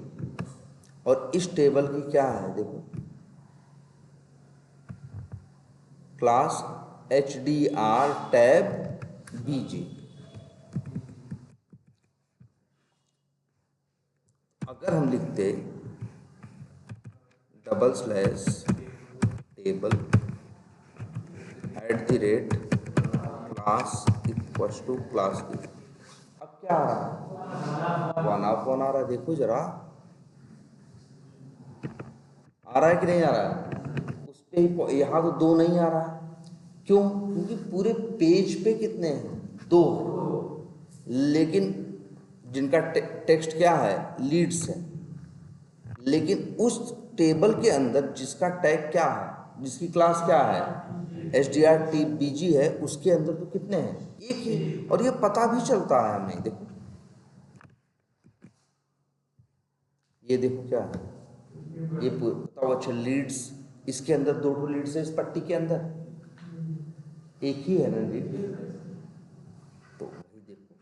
और इस टेबल की क्या है? देखो, क्लास HDR टैब BG। अगर हम लिखते double slash table @ class equals to class की, अब क्या आ रहा है? 1/1 आ रहा है। देखो जरा, आ रहा है कि नहीं आ रहा है? उस पे यहाँ तो 2 नहीं आ रहा है। क्यों? क्योंकि पूरे पेज पे कितने हैं? 2। लेकिन जिनका टेक्स्ट क्या है? लीड्स है। लेकिन उस टेबल के अंदर जिसका टैग क्या है, जिसकी क्लास क्या है? HDR TBG है, उसके अंदर तो कितने हैं? एक ही। और ये पता भी चलता है हमें। देखो, ये देखो क्या है, ये बताओ। अच्छा, लीड्स, इसके अंदर 2 लीड्स है, इस पट्टी के अंदर एक ही है ना लीड। तो वही देखो,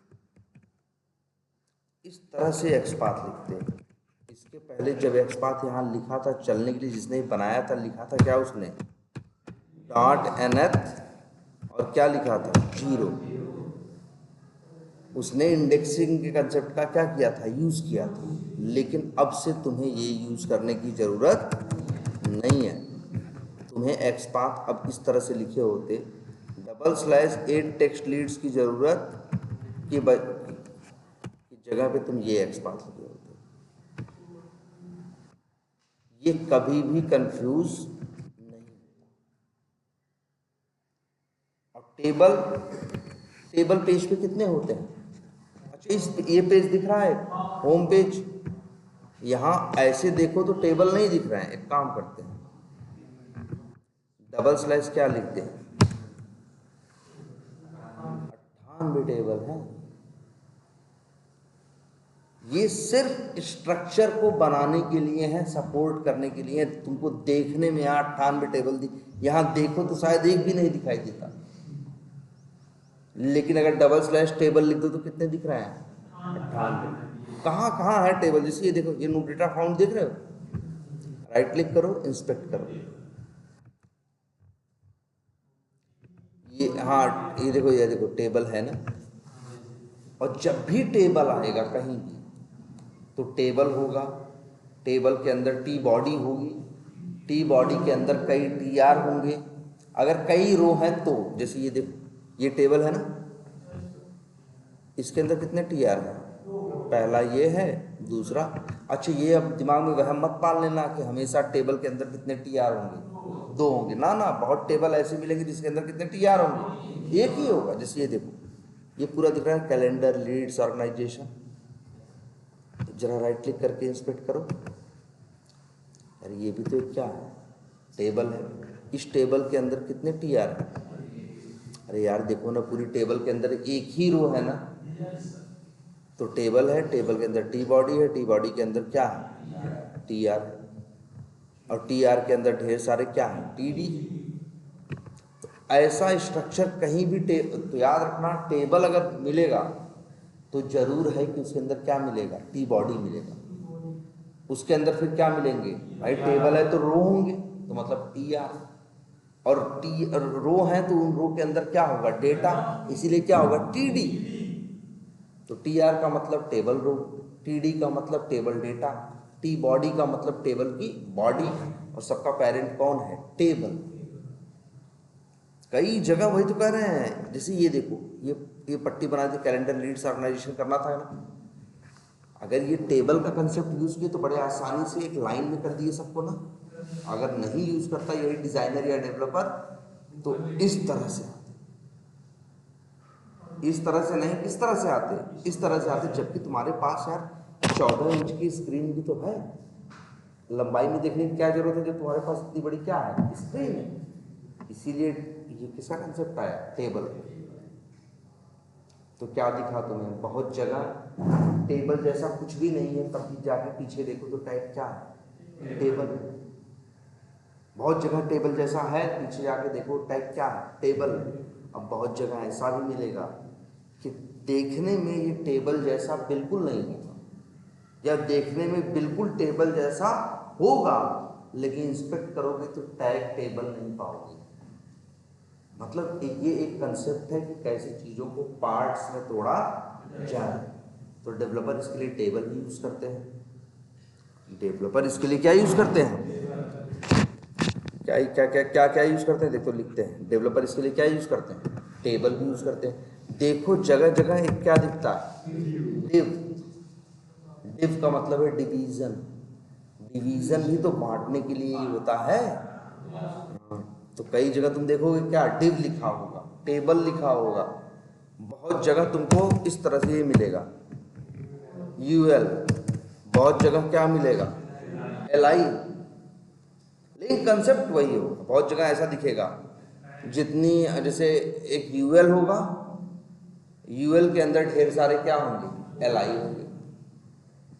इस तरह से एक्सपाथ लिखते हैं। इसके पहले जब एक्सपाथ यहाँ लिखा था चलने के लिए, जिसने बनाया था, लिखा था क्या उसने? .nth और क्या लिखा था? 0। उसने इंडेक्सिंग के कंसेप्ट का क्या किया था? यूज किया था। लेकिन अब से तुम्हें ये यूज करने की जरूरत नहीं है। तुम्हें एक्सपाथ अब इस तरह से लिखे होते, डबल स्लैश 8 टेक्स्ट लीड्स की जरूरत की जगह पे तुम ये एक्सपाथ लिखे होते। ये कभी भी कंफ्यूज नहीं। और टेबल पेज पे कितने होते हैं? अच्छा, ये पेज दिख रहा है, होम पेज। यहाँ ऐसे देखो तो टेबल नहीं दिख रहा है। एक काम करते हैं, डबल स्लैश क्या लिखते हैं? 98 टेबल है। ये सिर्फ स्ट्रक्चर को बनाने के लिए है, सपोर्ट करने के लिए। तुमको देखने में 98 टेबल यहाँ देखो तो शायद एक भी नहीं दिखाई देता। लेकिन अगर डबल स्लैश टेबल लिख दो तो कितने दिख रहे हैं? 98। कहाँ कहाँ है टेबल? जैसे ये देखो, ये नो डेटा फाउंड देख रहे हो? राइट क्लिक करो, इंस्पेक्ट करो। ये, हाँ, ये देखो टेबल है ना। और जब भी टेबल आएगा कहीं भी, तो टेबल होगा, टेबल के अंदर टी बॉडी होगी, टी बॉडी के अंदर कई TR होंगे। अगर कई रो हैं तो, जैसे ये देखो, ये टेबल है ना, इसके अंदर कितने TR हैं? पहला ये है, दूसरा। अच्छा, ये अब दिमाग में वह मत पाल लेना कि हमेशा टेबल के अंदर कितने TR होंगे? 2 होंगे ना। बहुत टेबल ऐसे मिलेंगे जिसके अंदर कितने TR होंगे? एक ही होगा। जैसे ये देखो, ये पूरा दिख रहा है, कैलेंडर, लीड्स, ऑर्गेनाइजेशन। जरा राइट क्लिक करके इंस्पेक्ट करो। अरे ये भी तो क्या है? टेबल है। इस टेबल के अंदर कितने TR हैं? अरे यार देखो ना, पूरी टेबल के अंदर एक ही रो है ना। तो टेबल है, टेबल के अंदर टी बॉडी है, टी बॉडी के अंदर क्या है? TR। और TR के अंदर ढेर सारे क्या है? TD। तो ऐसा स्ट्रक्चर कहीं भी तो याद रखना, टेबल अगर मिलेगा तो जरूर है कि उसके अंदर क्या मिलेगा? टी बॉडी मिलेगा। उसके अंदर फिर क्या मिलेंगे? भाई टेबल है तो रो होंगे, तो मतलब TR। और रो है तो उन रो के अंदर क्या होगा? डेटा। इसीलिए क्या होगा? TD। तो TR का मतलब टेबल रो, TD का मतलब टेबल डेटा, टी बॉडी का मतलब टेबल की बॉडी, और सबका पेरेंट कौन है? टेबल। कई जगह वही तो कह रहे हैं। जैसे ये देखो, ये पट्टी बना दी, कैलेंडर, लीड्स, ऑर्गेनाइजेशन करना था ना। अगर ये टेबल का कंसेप्ट यूज किए तो बड़े आसानी से एक लाइन में कर दिए सबको ना। अगर नहीं यूज करता यही डिजाइनर या डेवलपर तो इस तरह से आते, इस तरह से नहीं, किस तरह से आते, इस तरह से आते। जबकि तुम्हारे पास यार 14 इंच की स्क्रीन भी तो है, लंबाई में देखने की क्या जरूरत है जब तुम्हारे पास इतनी बड़ी क्या है, स्क्रीन है। इसीलिए ये किसका कंसेप्ट आया, टेबल। तो क्या दिखा तुम्हें, बहुत जगह टेबल जैसा कुछ भी नहीं है, तब भी जाके पीछे देखो तो टाइप क्या है, टेबल। बहुत जगह टेबल जैसा है, पीछे जाके देखो टाइप क्या है, टेबल। अब बहुत जगह ऐसा भी मिलेगा कि देखने में ये टेबल जैसा बिल्कुल नहीं होगा, या देखने में बिल्कुल टेबल जैसा होगा लेकिन इंस्पेक्ट करोगे तो टैग टेबल नहीं पाओगे। मतलब ये एक कंसेप्ट है कि कैसे चीज़ों को पार्ट्स में तोड़ा जाए। तो डेवलपर इसके लिए टेबल ही यूज करते हैं। डेवलपर इसके लिए क्या यूज करते हैं, क्या क्या क्या क्या क्या यूज करते हैं, देखो लिखते हैं। डेवलपर इसके लिए क्या यूज करते हैं, टेबल भी यूज करते हैं। देखो जगह जगह एक क्या दिखता है, डिव। डिव का मतलब है डिवीजन। डिवीजन भी तो बांटने के लिए ही होता है। तो कई जगह तुम देखोगे क्या, डिव लिखा होगा, टेबल लिखा होगा। बहुत जगह तुमको इस तरह से ये मिलेगा, यूएल। बहुत जगह क्या मिलेगा, एलआई। लेकिन कंसेप्ट वही होगा, बहुत जगह ऐसा दिखेगा। जितनी जैसे एक यूएल होगा, यूएल के अंदर ढेर सारे क्या होंगे, एलआई होंगे।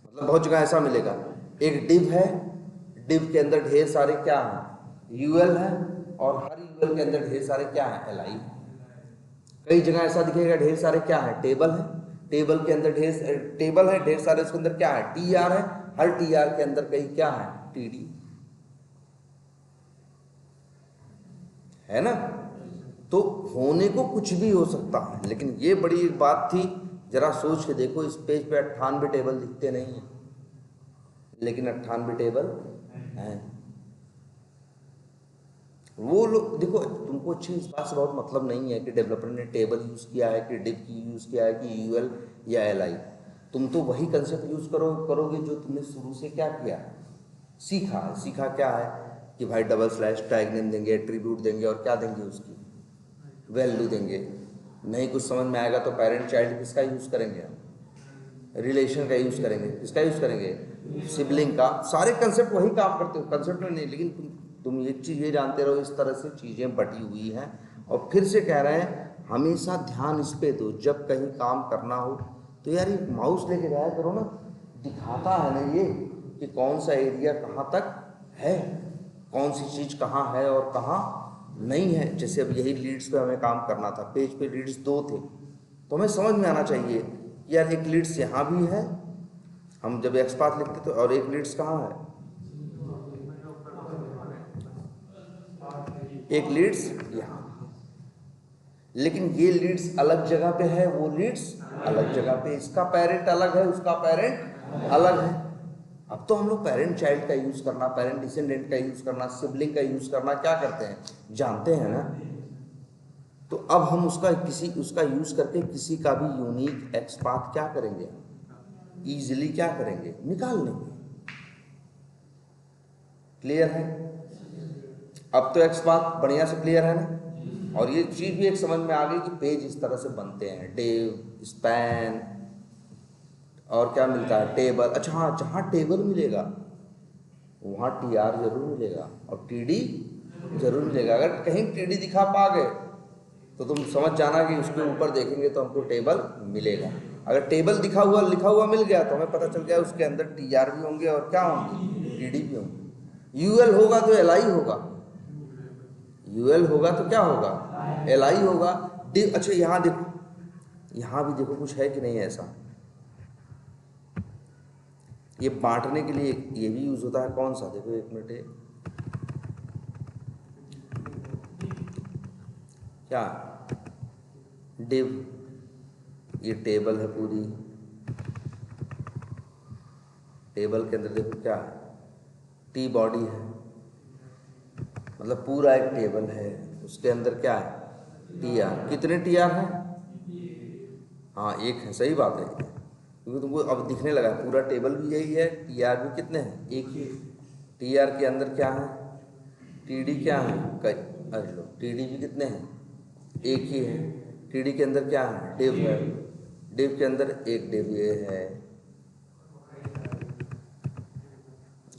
मतलब बहुत जगह ऐसा मिलेगा। एक डिव है, डिव के अंदर ढेर सारे क्या हैं, यूएल है, और हर यूएल के अंदर ढेर सारे क्या हैं, एलआई। कई जगह ऐसा दिखेगा ढेर सारे क्या है, टेबल है, टेबल के अंदर टेबल है ढेर सारे, उसके अंदर क्या है, टीआर है, हर टीआर के अंदर कई क्या है, टीडी है ना। तो होने को कुछ भी हो सकता है, लेकिन ये बड़ी एक बात थी, जरा सोच के देखो। इस पेज पे 98 टेबल दिखते नहीं है, लेकिन 98 टेबल हैं। वो लोग देखो, तुमको अच्छी इस बात से बहुत मतलब नहीं है कि डेवलपर ने टेबल यूज किया है कि डिव की यूज किया है कि यूएल या एलआई। तुम तो वही कंसेप्ट यूज करोगे जो तुमने शुरू से क्या किया, सीखा है। सीखा क्या है कि भाई डबल स्लैश, टैग नेम देंगे, एट्रीब्यूट देंगे, और क्या देंगे, उसकी वैल्यू देंगे। नहीं कुछ समझ में आएगा तो पेरेंट चाइल्ड किसका यूज करेंगे हम, रिलेशन का यूज करेंगे, किसका यूज करेंगे, सिबलिंग का। सारे कंसेप्ट वही काम करते हो, कंसेप्ट में नहीं। लेकिन तुम एक चीज़ ये जानते रहो, इस तरह से चीज़ें बटी हुई हैं। और फिर से कह रहे हैं, हमेशा ध्यान इस पे दो, जब कहीं काम करना हो तो यार ये माउस लेके जाया करो ना, दिखाता है ना ये कि कौन सा एरिया कहाँ तक है, कौन सी चीज़ कहाँ है और कहाँ नहीं है। जैसे अब यही लीड्स पे हमें काम करना था, पेज पे लीड्स 2 थे, तो हमें समझ में आना चाहिए कि यार एक लीड्स यहाँ भी है, हम जब एक्सपाथ लिखते तो, और एक लीड्स कहाँ है, एक लीड्स यहाँ। लेकिन ये लीड्स अलग जगह पे है, वो लीड्स अलग जगह पे, इसका पेरेंट अलग है, उसका पेरेंट अलग है। अब तो हम लोग पेरेंट चाइल्ड का यूज करना, पेरेंट डिसेंडेंट का यूज करना, सिबलिंग का यूज करना क्या करते हैं, जानते हैं ना। तो अब हम उसका यूज करके किसी का भी यूनिक एक्सपाथ क्या करेंगे, इजीली क्या करेंगे, निकाल लेंगे। क्लियर है। अब तो एक्सपाथ बढ़िया से क्लियर है ना। और ये चीज भी एक समझ में आ गई कि पेज इस तरह से बनते हैं, डिव, स्पैन, और क्या मिलता है, टेबल। अच्छा हाँ, जहाँ टेबल मिलेगा वहाँ टीआर जरूर मिलेगा और टीडी जरूर मिलेगा। अगर कहीं टीडी दिखा पा गए तो तुम समझ जाना कि उसके ऊपर देखेंगे तो हमको टेबल मिलेगा। अगर टेबल लिखा हुआ मिल गया तो हमें पता चल गया उसके अंदर टीआर भी होंगे और क्या होंगे, टीडी भी होंगे। यूएल होगा तो एलआई होगा, यूएल होगा तो क्या होगा, एलआई होगा। अच्छा यहाँ देखो, यहाँ भी देखो कुछ है कि नहीं ऐसा। ये बांटने के लिए ये भी यूज होता है, कौन सा, देखो एक मिनट, क्या, डिव। ये टेबल है पूरी, टेबल के अंदर देखो क्या है, टी बॉडी है, मतलब पूरा एक टेबल है, उसके अंदर क्या है, टीआर। कितने टीआर हैं, हाँ एक है, सही बात है। क्योंकि तुमको अब दिखने लगा पूरा टेबल भी यही है, टी आर भी कितने हैं, एक ही। टी आर के अंदर क्या है, टी डी क्या है, अरे लो टी डी भी कितने हैं, एक ही है। टी डी के अंदर क्या है, डिव है, डिव के अंदर एक डिव ये है।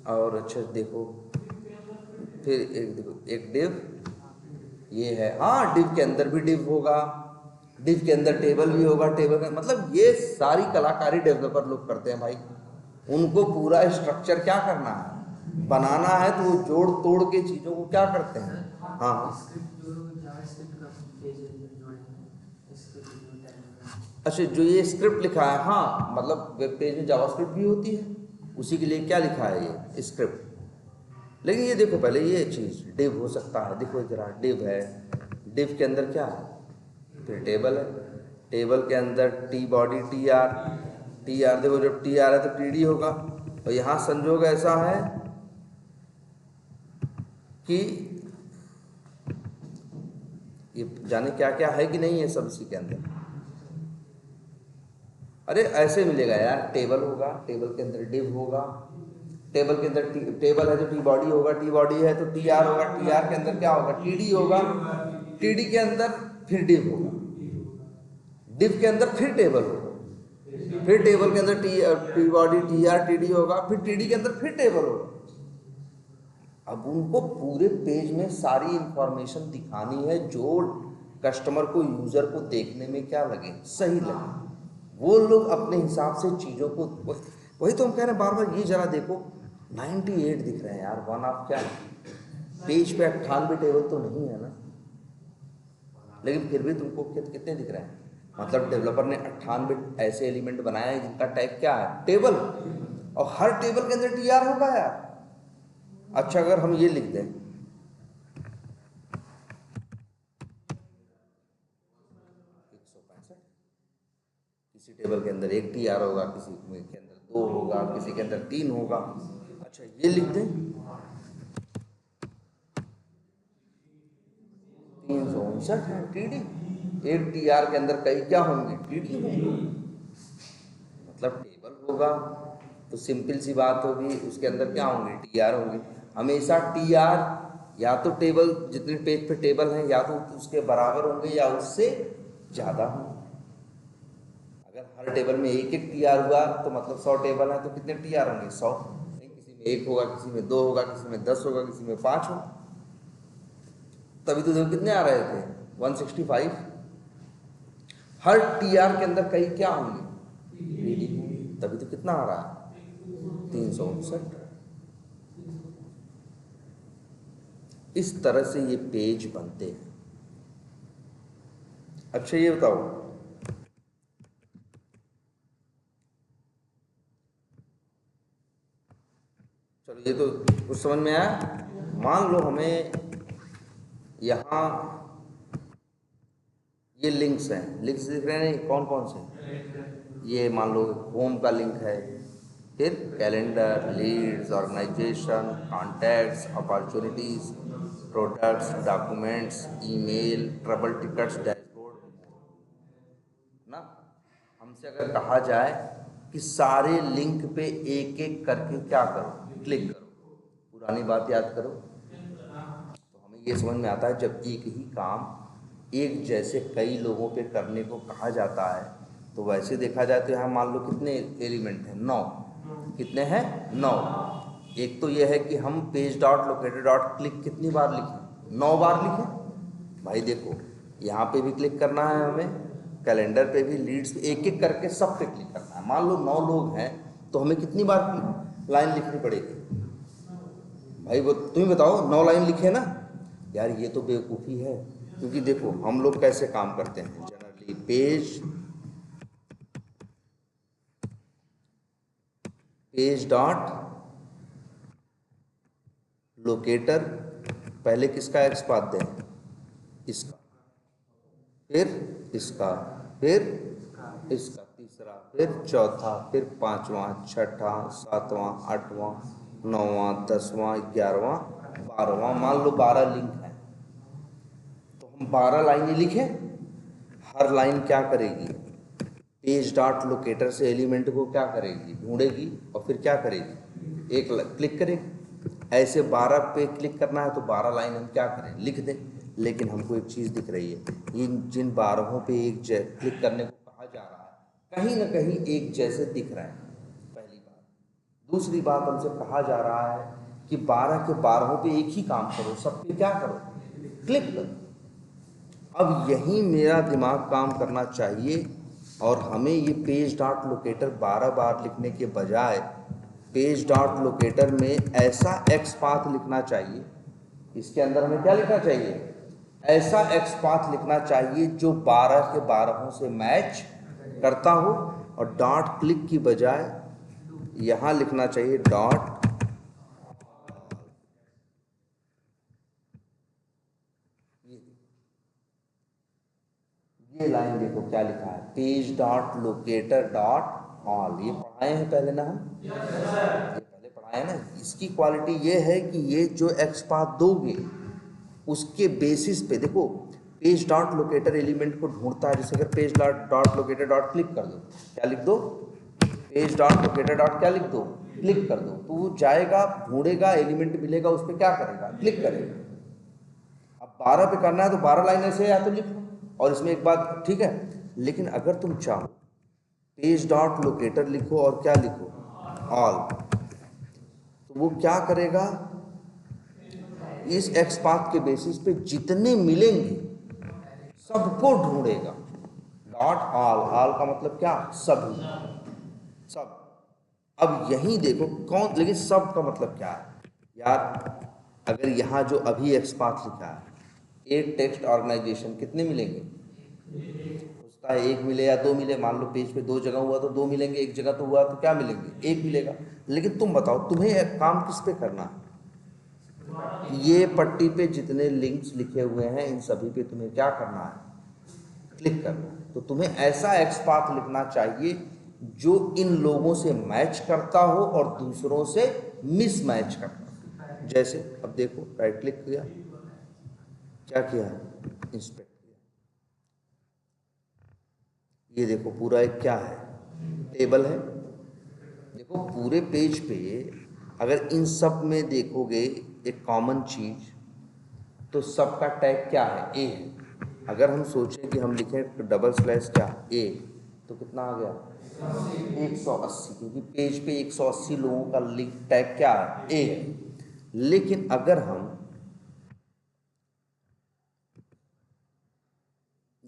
और अच्छा देखो फिर एक देखो एक डिव ये है, हाँ डिव के अंदर भी डिव होगा, डिव के अंदर टेबल भी होगा, टेबल का मतलब ये सारी कलाकारी डेवलपर लोग करते हैं भाई। उनको पूरा स्ट्रक्चर क्या करना है, बनाना है, तो वो जोड़ तोड़ के चीज़ों को क्या करते हैं। हाँ अच्छा जो ये स्क्रिप्ट लिखा है, हाँ मतलब वेब पेज में जावास्क्रिप्ट भी होती है, उसी के लिए क्या लिखा है ये स्क्रिप्ट। लेकिन ये देखो पहले ये चीज़ डिव हो सकता है, देखो जरा डिव है, डिव के अंदर क्या है, फिर टेबल है, टेबल के अंदर T body T R, T R देखो जब टी आर है तो टी डी होगा। और यहाँ संजोग ऐसा है कि ये जाने क्या क्या है कि नहीं है सब इसी के अंदर। अरे ऐसे मिलेगा यार, टेबल होगा, टेबल के अंदर डिव होगा, टेबल के अंदर टेबल है तो टी बॉडी होगा, टी बॉडी है तो टी आर होगा, टी आर के अंदर क्या होगा, टी डी होगा, टी डी के अंदर फिर डिव होगा, डिव के अंदर फिर टेबल होगा, फिर टेबल के अंदर T body T R T D होगा, फिर टी डी के अंदर फिर टेबल होगा। अब उनको पूरे पेज में सारी इंफॉर्मेशन दिखानी है जो कस्टमर को यूजर को देखने में क्या लगे, सही लगे। वो लोग अपने हिसाब से चीज़ों को, वही तो हम कह रहे हैं बार बार, ये जरा देखो 98 दिख रहे हैं यार, वन ऑफ क्या है, पेज पे 98 टेबल तो नहीं है ना, लेकिन फिर भी तुमको कितने दिख रहे हैं। मतलब डेवलपर ने 98 ऐसे एलिमेंट बनाया है जिनका टाइप क्या है, टेबल, और हर टेबल के अंदर टी आर होगा यार। अच्छा अगर हम ये लिख दें किसी टेबल के अंदर एक टी आर होगा, किसी के अंदर 2 होगा, किसी के अंदर 3 होगा। अच्छा ये लिख दें 359 है टीडी, एक टी आर के अंदर कई क्या होंगे, टीडी होंगे। मतलब टेबल होगा तो सिंपल सी बात होगी, उसके अंदर क्या होंगे, टी आर होंगे। हमेशा टी आर या तो टेबल जितने पेज पे टेबल हैं या तो उसके बराबर होंगे या उससे ज़्यादा होंगे। अगर हर टेबल में एक एक टी आर हुआ तो मतलब 100 टेबल है तो कितने टी आर होंगे, 100। नहीं, किसी में 1 होगा, किसी में 2 होगा, किसी में 10 होगा, किसी में 5 होगा। तभी तो देखो कितने आ रहे थे, 165। हर टी आर के अंदर कई क्या होंगे, तभी तो कितना आ रहा है, 359। इस तरह से ये पेज बनते हैं। अच्छा ये बताओ, चलो ये तो कुछ समझ में आया। मान लो हमें यहाँ ये लिंक्स हैं, लिंक्स दिख रहे हैं कौन कौन से, ये मान लो होम का लिंक है, फिर calendar, leads, organisation, contacts, opportunities, products, documents, email, trouble tickets, dashboard ना। हमसे अगर कहा जाए कि सारे लिंक पे एक एक करके क्या करो, क्लिक करो, पुरानी बात याद करो, तो हमें ये समझ में आता है जब एक ही काम एक जैसे कई लोगों पे करने को कहा जाता है तो वैसे देखा जाए तो यहाँ मान लो कितने एलिमेंट हैं, 9। कितने हैं, 9। एक तो ये है कि हम page dot locator dot click कितनी बार लिखें, 9 बार लिखें। भाई देखो यहाँ पे भी क्लिक करना है हमें, कैलेंडर पे भी, लीड्स पे, एक एक करके सब पे क्लिक करना है। मान लो 9 लोग हैं तो हमें कितनी बार लाइन लिखनी पड़ेगी, भाई वो तुम ही बताओ, 9 लाइन लिखे ना यार, ये तो बेवकूफ़ी है। क्योंकि देखो हम लोग कैसे काम करते हैं जनरली, पेज डॉट लोकेटर, पहले किसका एक्सपाथ दें, इसका, फिर इसका, फिर इसका तीसरा, फिर चौथा, फिर पांचवा, छठा, सातवां, आठवां, नौवां, 10वां, 11वां, 12वां। मान लो 12 लिंक हैं तो हम 12 लाइनें लिखें, हर लाइन क्या करेगी, पेज डॉट लोकेटर से एलिमेंट को क्या करेगी, ढूंढेगी और फिर क्या करेगी, एक क्लिक करेगी। ऐसे 12 पे क्लिक करना है तो 12 लाइन हम क्या करें, लिख दें। लेकिन हमको एक चीज़ दिख रही है, इन जिन 12 पे एक क्लिक करने को कहा जा रहा है कहीं ना कहीं एक जैसे दिख रहे हैं, पहली बात। दूसरी बात, हमसे कहा जा रहा है कि 12 के 12 पे एक ही काम करो, सब पे क्या करो, क्लिक करो। अब यही मेरा दिमाग काम करना चाहिए और हमें ये पेज डॉट लोकेटर 12 बार लिखने के बजाय पेज डॉट लोकेटर में ऐसा एक्स पाथ लिखना चाहिए। इसके अंदर हमें क्या लिखना चाहिए, ऐसा एक्स पाथ लिखना चाहिए जो 12 के 12 से मैच करता हो। और डॉट क्लिक की बजाय यहाँ लिखना चाहिए डॉट, ये लाइन देखो क्या लिखा है, page dot locator dot all. ये पढ़ाए हैं पहले ना हम, ये पहले पढ़ाए ना। इसकी क्वालिटी ये है कि ये जो एक्स पाथ दोगे उसके बेसिस पे देखो, पेज डॉट लोकेटर एलिमेंट को ढूंढता है। जैसे अगर page dot locator dot click कर दो, क्या लिख दो, पेज डॉट लोकेटर डॉट क्या लिख दो, क्लिक कर दो, तो वो जाएगा, ढूंढेगा, एलिमेंट मिलेगा, उस पर क्या करेगा, क्लिक करेगा। अब 12 पे करना है तो 12 लाइन ऐसे या तो लिख लो। और इसमें एक बात ठीक है, लेकिन अगर तुम चाहो पेज डॉट लोकेटर लिखो और क्या लिखो, ऑल, तो वो क्या करेगा, इस एक्स पाथ के बेसिस पे जितने मिलेंगे सबको ढूंढेगा। डॉट ऑल, ऑल का मतलब क्या, सभी, सब। अब यही देखो कौन, लेकिन सब का मतलब क्या है यार, अगर यहाँ जो अभी एक्स पाथ लिखा है, एक टेक्स्ट ऑर्गेनाइजेशन कितने मिलेंगे, उसका एक मिले या दो मिले, मान लो पेज पे 2 जगह हुआ तो 2 मिलेंगे, एक जगह तो हुआ तो क्या मिलेंगे, 1 मिलेगा। लेकिन तुम बताओ तुम्हें काम किस पे करना है, ये पट्टी पे जितने लिंक्स लिखे हुए हैं इन सभी पे तुम्हें क्या करना है, क्लिक करना है। तो तुम्हें ऐसा एक्स पाथ लिखना चाहिए जो इन लोगों से मैच करता हो और दूसरों से मिसमैच करता हो। जैसे अब देखो, राइट क्लिक किया, क्या किया, इंस्पेक्ट किया, ये देखो पूरा एक क्या है, टेबल है। देखो पूरे पेज पे अगर इन सब में देखोगे एक कॉमन चीज, तो सबका टैग क्या है, ए है। अगर हम सोचें कि हम लिखें डबल स्लैश क्या, ए, तो कितना आ गया, 180, क्योंकि पेज पे 180 लोगों का लिंक टैग क्या है, ए है। लेकिन अगर हम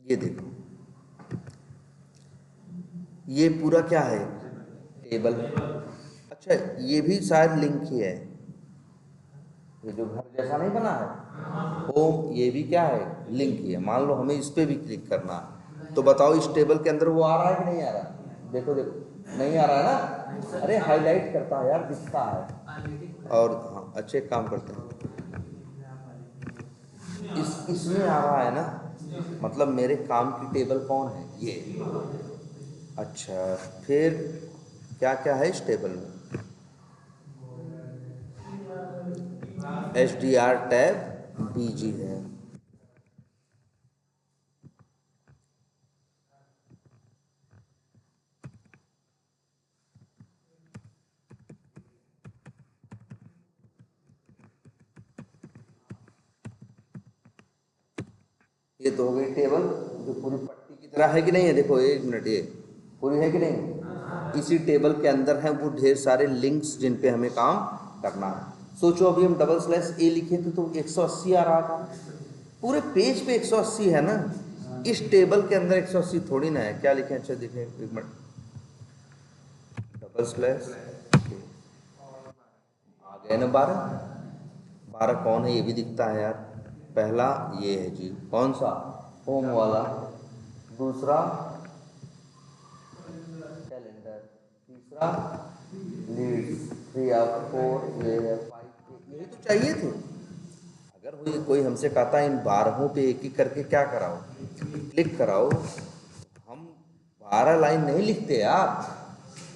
ये देखो, ये पूरा क्या है, टेबल है। अच्छा ये भी शायद लिंक ही है, ये जो घर जैसा नहीं बना है होम, ये भी क्या है, लिंक ही है। मान लो हमें इस पे भी क्लिक करना है, तो बताओ इस टेबल के अंदर वो आ रहा है कि नहीं आ रहा, देखो देखो नहीं आ रहा है ना, अरे हाईलाइट करता है यार, दिखता है। और हाँ अच्छा एक काम करते हैं, इसमें आ रहा है ना, मतलब मेरे काम की टेबल कौन है, ये। अच्छा फिर क्या क्या है इस टेबल में, HDR टैब BG है। ये तो हो गई टेबल जो पूरी पट्टी की तरह है कि नहीं है, देखो एक मिनट, ये पूरी है कि नहीं। इसी टेबल के अंदर हैं वो ढेर सारे लिंक्स जिन पे हमें काम करना है। सोचो अभी हम डबल स्लैश ए लिखे थे तो 180 आ रहा था, पूरे पेज पे 180 है ना, इस टेबल के अंदर 180 थोड़ी ना है। क्या लिखें, अच्छा देखें एक मिनट, डबल स्लैश आ गए ना 12, 12 कौन है ये भी दिखता है यार। पहला ये है जी, कौन सा, होम वाला, दूसरा कैलेंडर, तीसरा लीड्स, 3 और 4 ये है 5, यही तो चाहिए थे। अगर कोई हमसे कहता इन 12 पे एक एक करके क्या कराओ, क्लिक कराओ, हम 12 लाइन नहीं लिखते यार,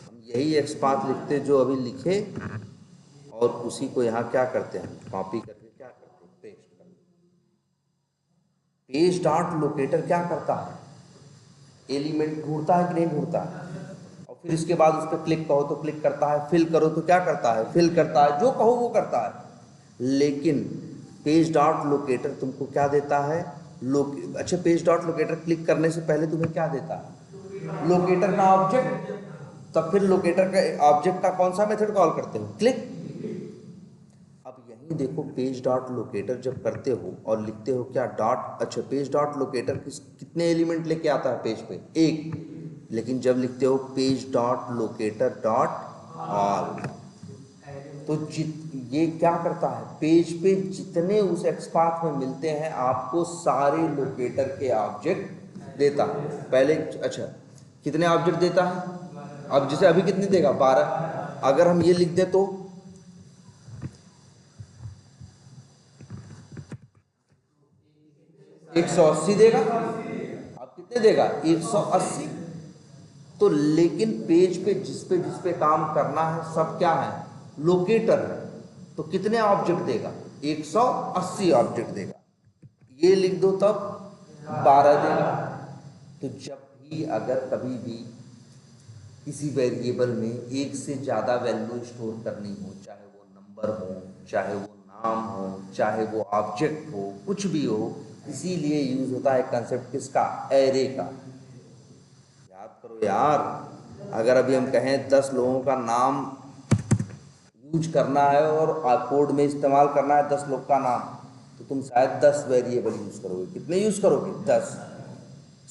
हम यही एक्स पाथ लिखते जो अभी लिखे, और उसी को यहाँ क्या करते हैं, कॉपी करके क्या करते हैं, पेस्ट करते। पेज डॉट लोकेटर क्या करता है, एलिमेंट ढूंढता है कि नहीं ढूंढता है? और फिर इसके बाद उस पर क्लिक कहो तो क्लिक करता है, फिल करो तो क्या करता है, फिल करता है, जो कहो वो करता है। लेकिन पेज डॉट लोकेटर तुमको क्या देता है? अच्छा, पेज डॉट लोकेटर क्लिक करने से पहले तुम्हें क्या देता है? लोकेटर का ऑब्जेक्ट। तब फिर लोकेटर का ऑब्जेक्ट का कौन सा मेथड कॉल करते हो? क्लिक। अब यहीं देखो, पेज डॉट लोकेटर जब करते हो और लिखते हो क्या डॉट, अच्छा पेज डॉट लोकेटर कितने एलिमेंट लेके आता है पेज पे? एक। लेकिन जब लिखते हो page dot locator dot all, तो ये क्या करता है? पेज पे जितने उस एक्सपाथ में मिलते हैं आपको सारे लोकेटर के ऑब्जेक्ट देता है पहले। अच्छा, कितने ऑब्जेक्ट देता है? अब जैसे अभी कितने देगा? 12। अगर हम ये लिख दें तो 180 देगा। अब कितने देगा? 180। तो लेकिन पेज पे जिस पे काम करना है सब क्या है? लोकेटर है। तो कितने ऑब्जेक्ट देगा? 180 ऑब्जेक्ट देगा। ये लिख दो तब 12 देगा। तो जब भी अगर कभी भी किसी वेरिएबल में एक से ज़्यादा वैल्यू स्टोर करनी हो, चाहे वो नंबर हो, चाहे वो नाम हो, चाहे वो ऑब्जेक्ट हो, कुछ भी हो, इसीलिए यूज होता है कंसेप्ट किसका? एरे का। याद करो यार, अगर अभी हम कहें 10 लोगों का नाम यूज करना है और कोड में इस्तेमाल करना है 10 लोग का नाम, तो तुम शायद 10 वेरिएबल यूज करोगे। कितने यूज करोगे? 10।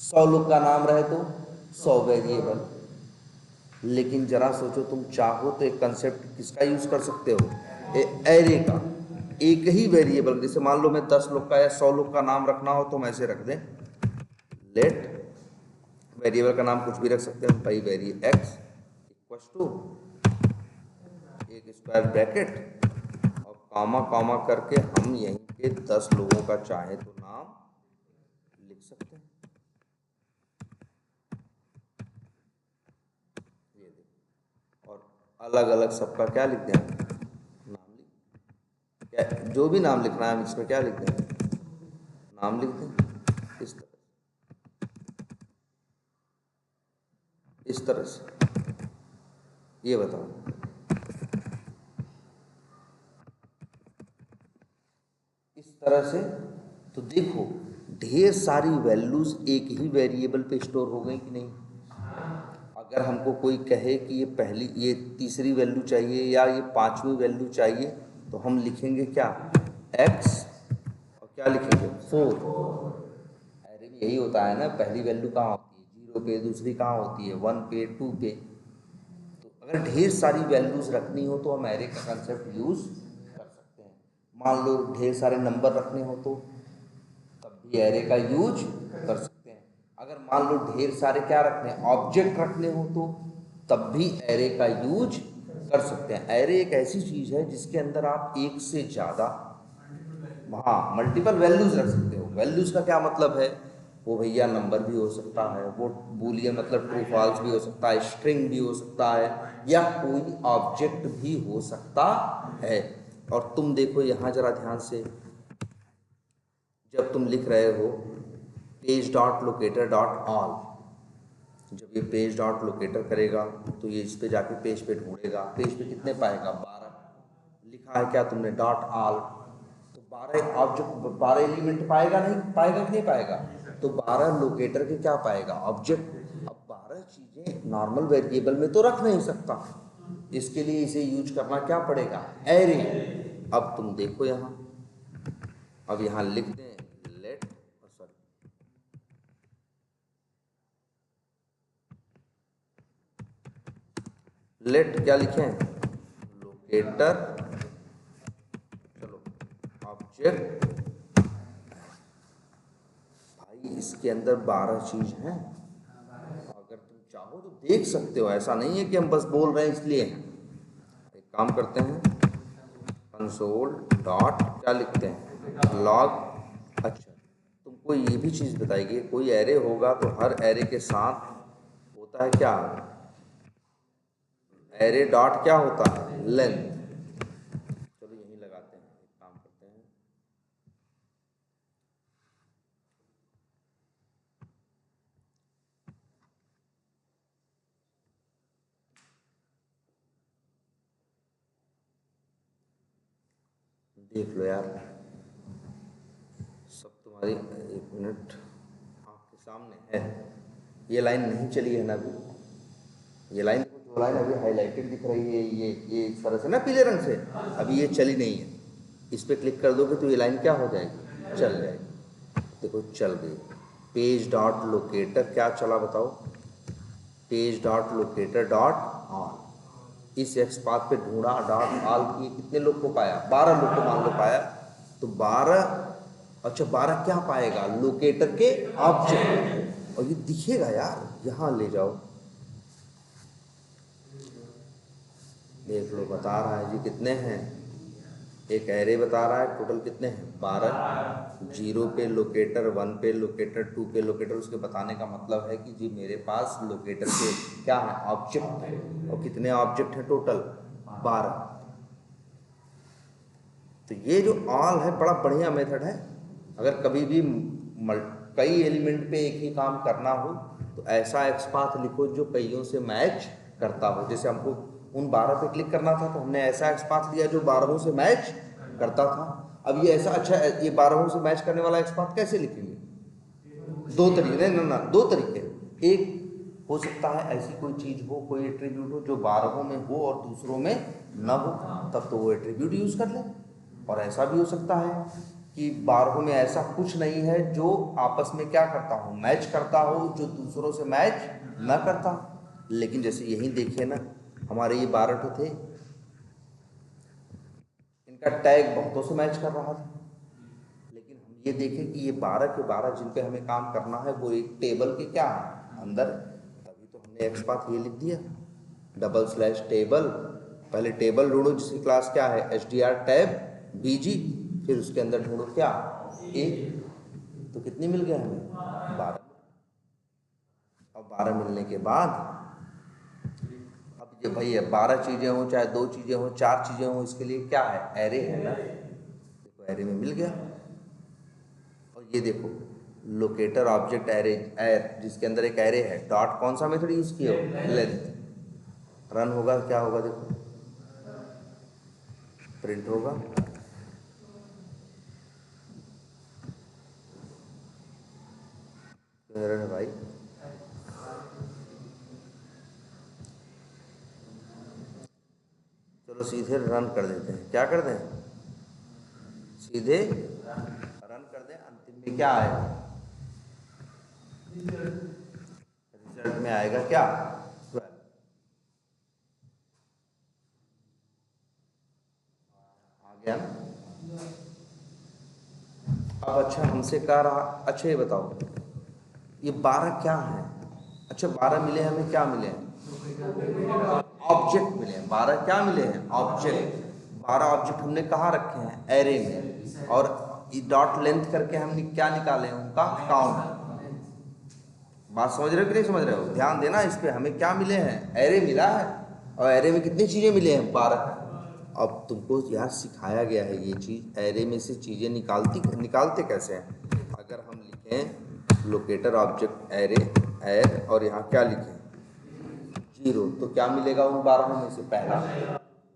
100 लोग का नाम रहे तो 100 वेरिएबल। लेकिन जरा सोचो, तुम चाहो तो एक कंसेप्ट किसका यूज कर सकते हो? एरे का। एक ही वेरिएबल, जैसे मान लो मैं 10 लोग का या 100 लोग का नाम रखना हो तो हम ऐसे रख दें, लेट, वेरिएबल का नाम कुछ भी रख सकते हैं भाई, वेरी एक्स इक्वल्स टू एक स्क्वायर ब्रैकेट और कॉमा कॉमा करके हम यहीं पे 10 लोगों का चाहे तो नाम लिख सकते हैं। ये देखो, और अलग अलग सबका क्या लिख दें? नाम लिख, क्या जो भी नाम लिखना है हम इसमें क्या लिख दें? नाम लिख दें। इस तरह से ये बताओ, इस तरह से। तो देखो, ढेर सारी वैल्यूज एक ही वेरिएबल पे स्टोर हो गई कि नहीं? अगर हमको कोई कहे कि ये तीसरी वैल्यू चाहिए या ये पांचवी वैल्यू चाहिए, तो हम लिखेंगे क्या? x, और क्या लिखेंगे? 4। अरे यही होता है ना, पहली वैल्यू कहाँ होती है? 0 पे, दूसरी कहाँ होती है? 1 पे, 2 पे। तो अगर ढेर सारी वैल्यूज रखनी हो तो हम एरे का कंसेप्ट यूज कर सकते हैं। मान लो ढेर सारे नंबर रखने हो तो तब भी एरे का यूज कर सकते हैं। अगर मान लो ढेर सारे क्या रखने हैं? ऑब्जेक्ट रखने हो तो तब भी एरे का यूज कर सकते हैं। एरे एक ऐसी चीज है जिसके अंदर आप एक से ज़्यादा, हाँ, मल्टीपल वैल्यूज रख सकते हो। वैल्यूज का क्या मतलब है? वो भैया नंबर भी हो सकता है, वो बूलियन मतलब ट्रू फॉल्स भी हो सकता है, स्ट्रिंग भी हो सकता है, या कोई ऑब्जेक्ट भी हो सकता है। और तुम देखो यहाँ जरा ध्यान से, जब तुम लिख रहे हो page dot locator dot all, जब ये पेज डॉट लोकेटर करेगा तो ये इस पे जाके पेज पे ढूंढेगा। पेज पे कितने पाएगा? 12 लिखा है क्या तुमने? Dot all. तो 12 ऑब्जेक्ट, 12 एलिमेंट पाएगा, नहीं पाएगा कि नहीं पाएगा? तो 12 लोकेटर के क्या पाएगा? ऑब्जेक्ट। अब 12 चीजें नॉर्मल वेरिएबल में तो रख नहीं सकता, इसके लिए इसे यूज करना क्या पड़ेगा? एरे। अब तुम देखो यहाँ, अब यहाँ लिखते हैं लेट, सॉरी, लेट क्या लिखें? लोकेटर, चलो, ऑब्जेक्ट। भाई इसके अंदर 12 चीज हैं, अगर तुम चाहो तो देख सकते हो, ऐसा नहीं है कि हम बस बोल रहे हैं इसलिए। एक काम करते हैं, कंसोल डॉट क्या लिखते हैं? लॉग। अच्छा, तुमको ये भी चीज़ बताइए, कोई एरे होगा तो हर एरे के साथ होता है क्या? एरे डॉट क्या होता है? लेंथ। चलो यहीं लगाते हैं, एक काम करते हैं, देख लो यार, सब तुम्हारी, एक मिनट, आपके सामने है। ये लाइन नहीं चली है ना अभी, ये लाइन, जो लाइन अभी हाईलाइटेड दिख रही है, ये इस तरह से ना पीले रंग से, अभी ये चली नहीं है। इस पर क्लिक कर दोगे तो ये लाइन क्या हो जाएगी, चल जाएगी। देखो चल गई। पेज डॉट लोकेटर क्या चला बताओ, page dot locator dot all. इस एक्स पाथ पे ढूंढा डॉट ऑल किए, कितने लोग को पाया, 12 लोग को मान लो पाया। तो 12, अच्छा 12 क्या पाएगा, लोकेटर के ऑब्जेक्ट, और ये दिखेगा यार, यहाँ ले जाओ, देख लो बता रहा है जी कितने हैं, एक एरे बता रहा है टोटल कितने हैं 12। 0 पे लोकेटर, 1 पे लोकेटर, 2 पे लोकेटर, उसके बताने का मतलब है कि जी मेरे पास लोकेटर के क्या है, ऑब्जेक्ट है, और कितने ऑब्जेक्ट हैं टोटल 12। तो ये जो ऑल है बड़ा बढ़िया मेथड है। अगर कभी भी कई एलिमेंट पे एक ही काम करना हो तो ऐसा एक्सपाथ लिखो जो कईयों से मैच करता हो। जैसे हमको उन 12 पे क्लिक करना था तो हमने ऐसा एक्सपाथ लिया जो 12 से मैच करता था। अब ये ऐसा, अच्छा ये 12 से मैच करने वाला एक्सपाथ कैसे लिखेंगे, दो तरीके, ना दो तरीके। एक हो सकता है ऐसी कोई चीज हो, कोई एट्रीब्यूट हो जो 12 में हो और दूसरों में न हो, तब तो वो एट्रीब्यूट यूज कर ले। और ऐसा भी हो सकता है कि 12 में ऐसा कुछ नहीं है जो आपस में क्या करता हो, मैच करता हो, जो दूसरों से मैच न करता। लेकिन जैसे यही देखिए ना, हमारे ये 12 थे, इनका टैग बहुतों से मैच कर रहा था। लेकिन हम ये देखें कि ये 12 के 12 जिन पे हमें काम करना है वो एक टेबल के क्या है अंदर, तभी तो हमने एक्सपाथ ये लिख दिया, /टेबल। पहले टेबल ढूंढो जिसकी क्लास क्या है str टैब bg, फिर उसके अंदर ढूंढो क्या एक, तो कितनी मिल गया हमें 12। अब 12 मिलने के बाद अब ये भाई 12 चीजें हो, चाहे 2 चीजें हो, 4 चीजें हो, इसके लिए क्या है, एरे है ना। देखो एरे में मिल गया। और ये देखो लोकेटर ऑब्जेक्ट एरे, जिसके अंदर एक एरे है, डॉट कौन सा मेथड यूज किया हो, लेंथ। रन होगा क्या होगा, देखो प्रिंट होगा, रन भाई। चलो सीधे रन कर देते हैं, क्या कर दें, सीधे रन कर दें। अंतिम में क्या आएगा, रिजल्ट में आएगा क्या 12। आ गया ना। अब अच्छा हमसे कह रहा, अच्छा ये बताओ ये 12 क्या है, अच्छा 12 मिले हमें, क्या मिले हैं, ऑब्जेक्ट मिले हैं। 12 क्या मिले हैं, ऑब्जेक्ट। 12 ऑब्जेक्ट हमने कहाँ रखे हैं, एरे में, और डॉट लेंथ करके हमने क्या निकाले हैं, उनका काउंट। बात समझ रहे हो कि नहीं समझ रहे हो, ध्यान देना इस पे। हमें क्या मिले हैं, एरे मिला है, और एरे में कितनी चीजें मिले हैं 12। अब तुमको यार सिखाया गया है ये चीज, एरे में से चीजें निकालते कैसे हैं। अगर हम लिखें लोकेटर ऑब्जेक्ट एरे एर, और यहाँ क्या लिखें 0, तो क्या मिलेगा उन 12 में से, पहला।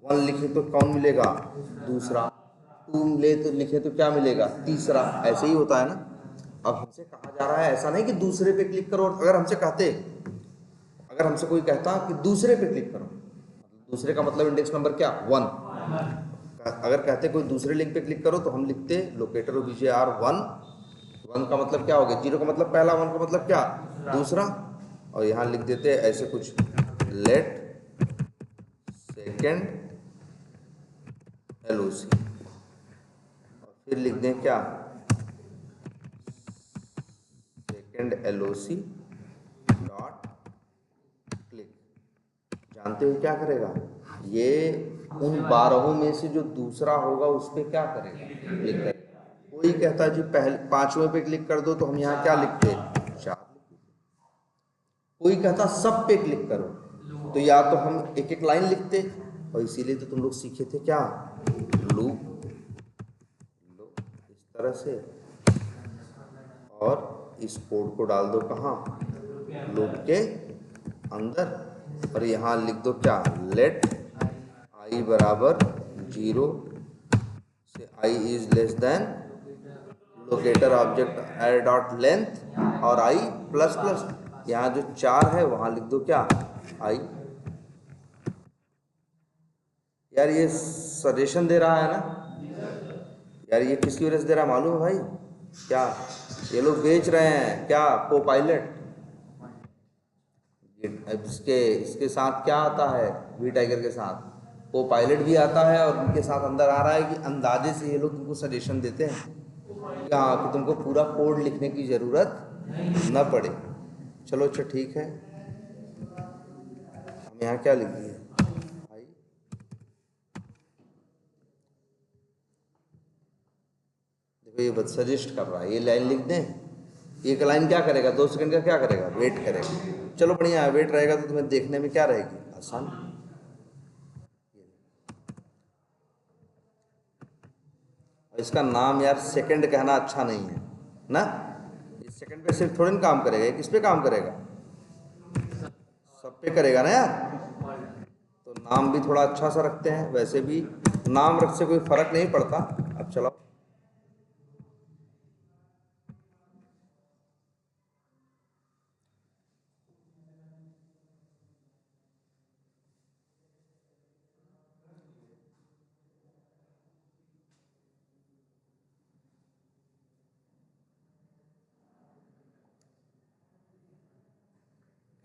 1 लिखे तो कौन मिलेगा, दूसरा। 2 ले तो लिखे तो क्या मिलेगा, तीसरा। ऐसे ही होता है ना। अब हमसे कहा जा रहा है ऐसा नहीं कि दूसरे पे क्लिक करो, अगर हमसे कोई कहता कि दूसरे पे क्लिक करो, दूसरे का मतलब इंडेक्स नंबर क्या 1। अगर कहते कोई दूसरे लिंक पे क्लिक करो तो हम लिखते लोकेटर bjr 1। 1 का मतलब क्या हो गया, 0 का मतलब पहला, 1 का मतलब क्या दूसरा। और यहाँ लिख देते ऐसे कुछ, लेट सेकेंड LOC, और फिर लिख दें क्या सेकेंड LOC डॉट क्लिक। जानते हो क्या करेगा ये, उन 12 में से जो दूसरा होगा उस पर क्या करेगा, क्लिक करेगा। कोई कहता जी पहले 5वें पे क्लिक कर दो, तो हम यहाँ क्या लिखते 4। कोई कहता सब पे क्लिक करो, तो या तो हम एक एक लाइन लिखते, और इसीलिए तो तुम लोग सीखे थे क्या, लूप। लो इस तरह से, और इस कोड को डाल दो कहाँ, लूप के अंदर, और यहाँ लिख दो क्या, लेट i बराबर 0 से i is less than locator object i dot length और आई प्लस प्लस, यहाँ जो 4 है वहाँ लिख दो क्या, आई। यार ये सजेशन दे रहा है ना यार, ये किसकी वजह से दे रहा है मालूम है भाई क्या, ये लोग बेच रहे हैं क्या, को पायलट। इसके साथ क्या आता है, वी टाइगर के साथ को पायलट भी आता है, और उनके साथ अंदर आ रहा है कि अंदाजे से ये लोग तुमको सजेशन देते हैं क्या, कि तुमको पूरा कोड लिखने की ज़रूरत न पड़े। चलो अच्छा ठीक है, हम यहाँ क्या लिख दिए, देखो ये बस सजेस्ट कर रहा है, ये लाइन लिख दें, एक लाइन क्या करेगा, 2 सेकंड का क्या करेगा, वेट करेगा। चलो बढ़िया है, वेट रहेगा तो तुम्हें देखने में क्या रहेगी, आसान। इसका नाम यार सेकंड कहना अच्छा नहीं है ना, इस सेकंड पे सिर्फ थोड़ी ना काम करेगा, किस पे काम करेगा, सब पे करेगा ना यार। तो नाम भी थोड़ा अच्छा सा रखते हैं, वैसे भी नाम रख से कोई फर्क नहीं पड़ता। अब चलो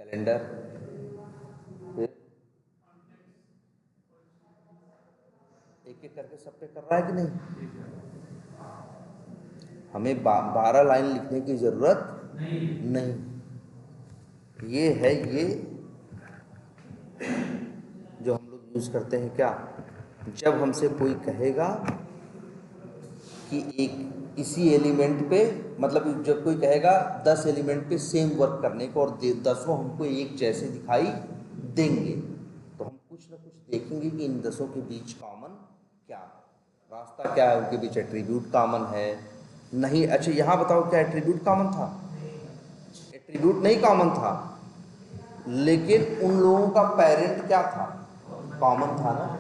कैलेंडर, फिर एक एक करके सब पे कर रहा है कि नहीं, हमें 12 लाइन लिखने की जरूरत नहीं। ये है ये जो हम लोग यूज करते हैं क्या, जब हमसे कोई कहेगा कि एक इसी एलिमेंट पे, मतलब जब कोई कहेगा 10 एलिमेंट पे सेम वर्क करने को और 10 हमको एक जैसे दिखाई देंगे, तो हम कुछ ना कुछ देखेंगे कि इन 10 के बीच कॉमन क्या है, रास्ता क्या है, उनके बीच एट्रीब्यूट कॉमन है नहीं। अच्छा यहाँ बताओ क्या एट्रीब्यूट कॉमन था, एट्रीब्यूट नहीं कॉमन था, लेकिन उन लोगों का पेरेंट क्या था, कॉमन था ना।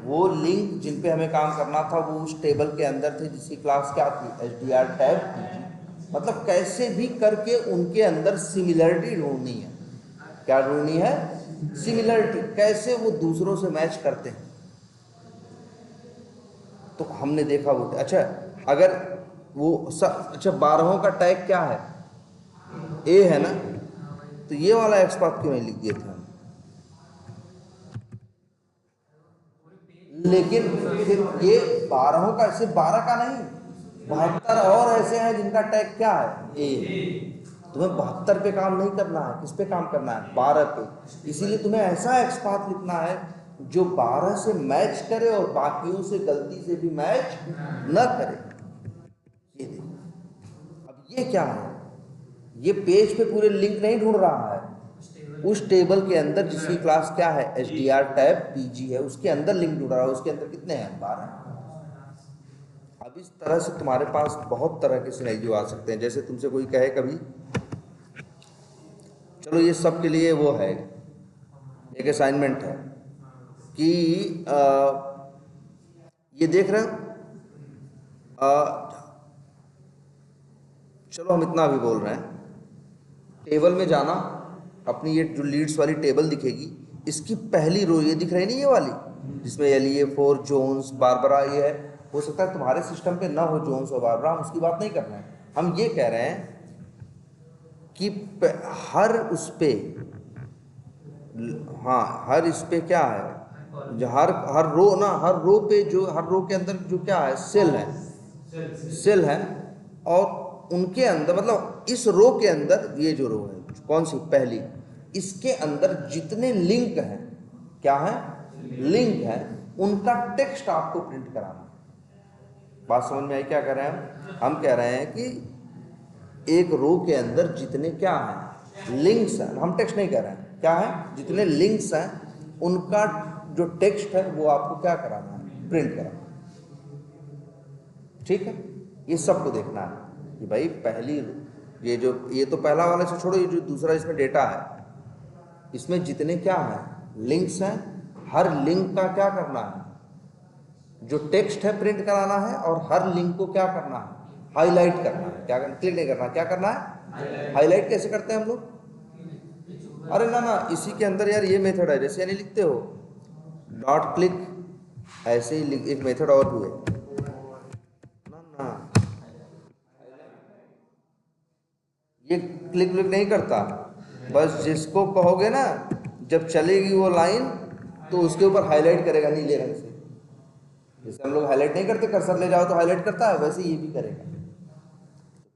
वो लिंक जिन पे हमें काम करना था वो उस टेबल के अंदर थे, जिसकी क्लास क्या थी, SDR टैब PG। मतलब कैसे भी करके उनके अंदर सिमिलरिटी ढूंढनी है, क्या ढूंढनी है, सिमिलरिटी, कैसे वो दूसरों से मैच करते हैं। तो हमने देखा वो, अच्छा अगर वो अच्छा 12 का टैग क्या है, A है ना, तो ये वाला एक्स पाथ क्यों नहीं लिख दिए थे हम, लेकिन फिर ये 12 का, सिर्फ 12 का नहीं, 72 और ऐसे हैं जिनका टैग क्या है, ए। तुम्हें 72 पे काम नहीं करना है, किस पे काम करना है, 12 पे। इसीलिए तुम्हें ऐसा एक्स पाथ लिखना है जो 12 से मैच करे और बाकियों से गलती से भी मैच न करे। ये देखो अब ये क्या है, ये पेज पे पूरे लिंक नहीं ढूंढ रहा है, उस टेबल के अंदर जिसकी क्लास क्या है, SDR टैब PG है, उसके अंदर लिंक ढूंढ रहा है, उसके अंदर कितने हैं, 12। अब इस तरह से तुम्हारे पास बहुत तरह के सिनेरियो आ सकते हैं। जैसे तुमसे कोई कहे कभी, चलो ये सब के लिए वो है एक असाइनमेंट है कि ये देख रहे हो, चलो हम इतना भी बोल रहे हैं, टेबल में जाना, अपनी ये जो लीड्स वाली टेबल दिखेगी, इसकी पहली रो ये दिख रही नहीं, ये वाली जिसमें LEA4 जोन्स बारबरा ये है। हो सकता है तुम्हारे सिस्टम पे ना हो जोन्स और बारबरा, हम उसकी बात नहीं कर रहे हैं, हम ये कह रहे हैं कि हर उस पे, हाँ हर इस पे क्या है, जो हर रो ना, हर रो पे जो, हर रो के अंदर जो क्या है, सेल है, और उनके अंदर, मतलब इस रो के अंदर, ये जो रो है कौन सी पहली, इसके अंदर जितने लिंक हैं, क्या है, लिंक है, उनका टेक्स्ट आपको प्रिंट कराना। बात समझ में आई क्या कह रहे हैं हम कह रहे हैं कि एक रो के अंदर जितने क्या हैं, लिंक्स हैं, हम टेक्स्ट नहीं कह रहे हैं, क्या है, जितने लिंक्स हैं उनका जो टेक्स्ट है वो आपको क्या कराना है, प्रिंट कराना। ठीक है, ये सबको देखना है कि भाई पहली, ये तो पहला वाले से छोड़ो, ये जो दूसरा इसमें डेटा है, इसमें जितने क्या हैं, लिंक्स हैं, हर लिंक का क्या करना है, जो टेक्स्ट है प्रिंट कराना है, और हर लिंक को क्या करना है, हाईलाइट करना है। क्या करना, क्लिक नहीं करना, क्या करना है, हाईलाइट। कैसे करते हैं हम लोग, अरे ना ना, इसी के अंदर यार ये मेथड है, जैसे यानी लिखते हो डॉट क्लिक, ऐसे ही एक मेथड और भी है ना ना, ये क्लिक क्लिक नहीं करता, बस जिसको कहोगे ना जब चलेगी वो लाइन तो उसके ऊपर हाईलाइट करेगा नीले रंग से। जैसे हम लोग हाईलाइट नहीं करते, कर्सर ले जाओ तो हाईलाइट करता है, वैसे ये भी करेगा।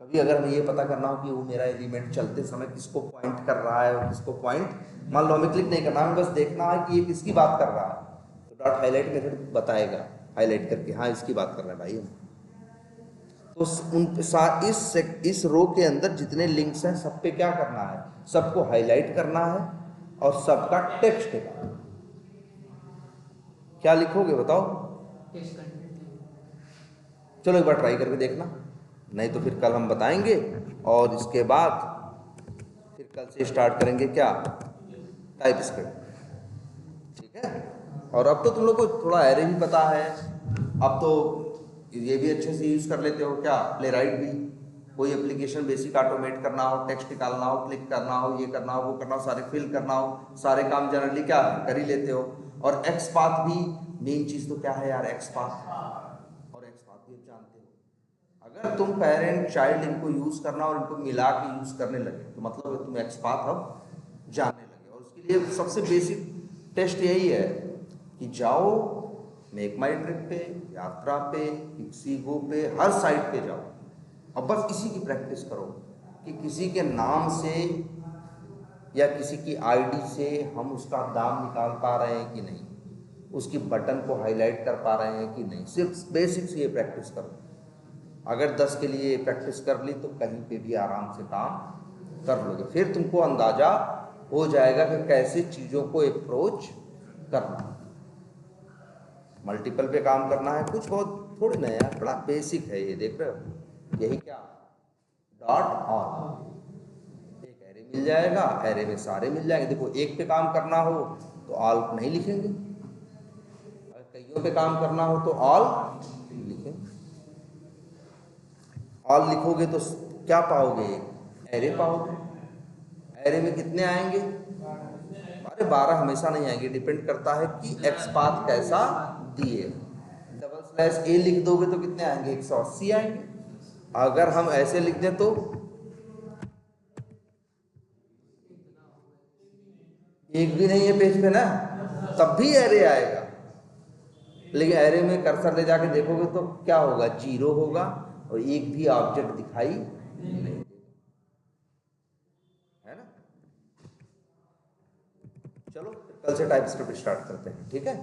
कभी अगर हमें ये पता करना हो कि वो मेरा एलिमेंट चलते समय किसको पॉइंट कर रहा है और किसको पॉइंट, मान लो हमें क्लिक नहीं करना, हमें बस देखना है कि ये किसकी बात कर रहा है, तो डॉट हाईलाइट मेथड बताएगा हाईलाइट करके, हाँ इसकी बात कर रहे हैं भाई हम। तो इस रो के अंदर जितने लिंक्स हैं सब पे क्या करना है, सबको हाईलाइट करना है और सबका टेक्स्ट है। क्या लिखोगे बताओ, टेक्स्ट कंटेंट। चलो एक बार ट्राई करके देखना, नहीं तो फिर कल हम बताएंगे, और इसके बाद फिर कल से स्टार्ट करेंगे क्या, टाइप स्क्रिप्ट, ठीक है। और अब तो तुम लोग को थोड़ा एरे भी पता है, अब तो ये भी अच्छे से यूज़ कर लेते हो क्या, प्ले राइट भी, कोई एप्लीकेशन बेसिक ऑटोमेट करना हो, टेक्स्ट निकालना हो, क्लिक करना हो, ये करना हो, वो करना हो, सारे फिल करना हो, सारे काम जनरली क्या कर ही लेते हो। और एक्स पाथ भी, मेन चीज़ तो क्या है यार, एक्स पाथ, और एक्स पाथ भी आप जानते हो। अगर तुम पेरेंट चाइल्ड इनको यूज़ करना और इनको मिला के यूज़ करने लगे तो मतलब तुम एक्स पाथ अब जानने लगे। और उसके लिए सबसे बेसिक टेस्ट यही है कि जाओ मेक माई ट्रिप पे, यात्रा पे, पिक्सीगो पे, हर साइट पे जाओ, अब बस इसी की प्रैक्टिस करो कि किसी के नाम से या किसी की आईडी से हम उसका दाम निकाल पा रहे हैं कि नहीं, उसकी बटन को हाईलाइट कर पा रहे हैं कि नहीं, सिर्फ बेसिक से ये प्रैक्टिस करो। अगर 10 के लिए प्रैक्टिस कर ली तो कहीं पे भी आराम से काम कर लोगे, फिर तुमको अंदाजा हो जाएगा कि कैसे चीज़ों को अप्रोच करना। मल्टीपल पे काम करना है, कुछ बहुत थोड़ी ना यार, बड़ा बेसिक है ये, देख रहे हो, यही क्या डॉट ऑन, एक एरे मिल जाएगा, एरे में सारे मिल जाएंगे। देखो एक पे काम करना हो तो ऑल नहीं लिखेंगे, अगर कईयों पे काम करना हो तो ऑल लिखेंगे। ऑल लिखोगे तो क्या पाओगे, एरे पाओगे। एरे में कितने आएंगे, अरे 12 हमेशा नहीं आएंगे, डिपेंड करता है कि एक्स पाथ कैसा दिए। डबल स्लैश ए लिख दोगे तो कितने आएंगे, 180 आएंगे। अगर हम ऐसे लिख दें तो एक भी नहीं है पेज पे ना, तब भी एरे आएगा। लेकिन एरे में कर्सर ले जाके देखोगे तो क्या होगा, जीरो होगा और एक भी ऑब्जेक्ट दिखाई नहीं देगा, है ना। चलो कल से टाइप स्क्रिप्ट स्टार्ट करते हैं, ठीक है।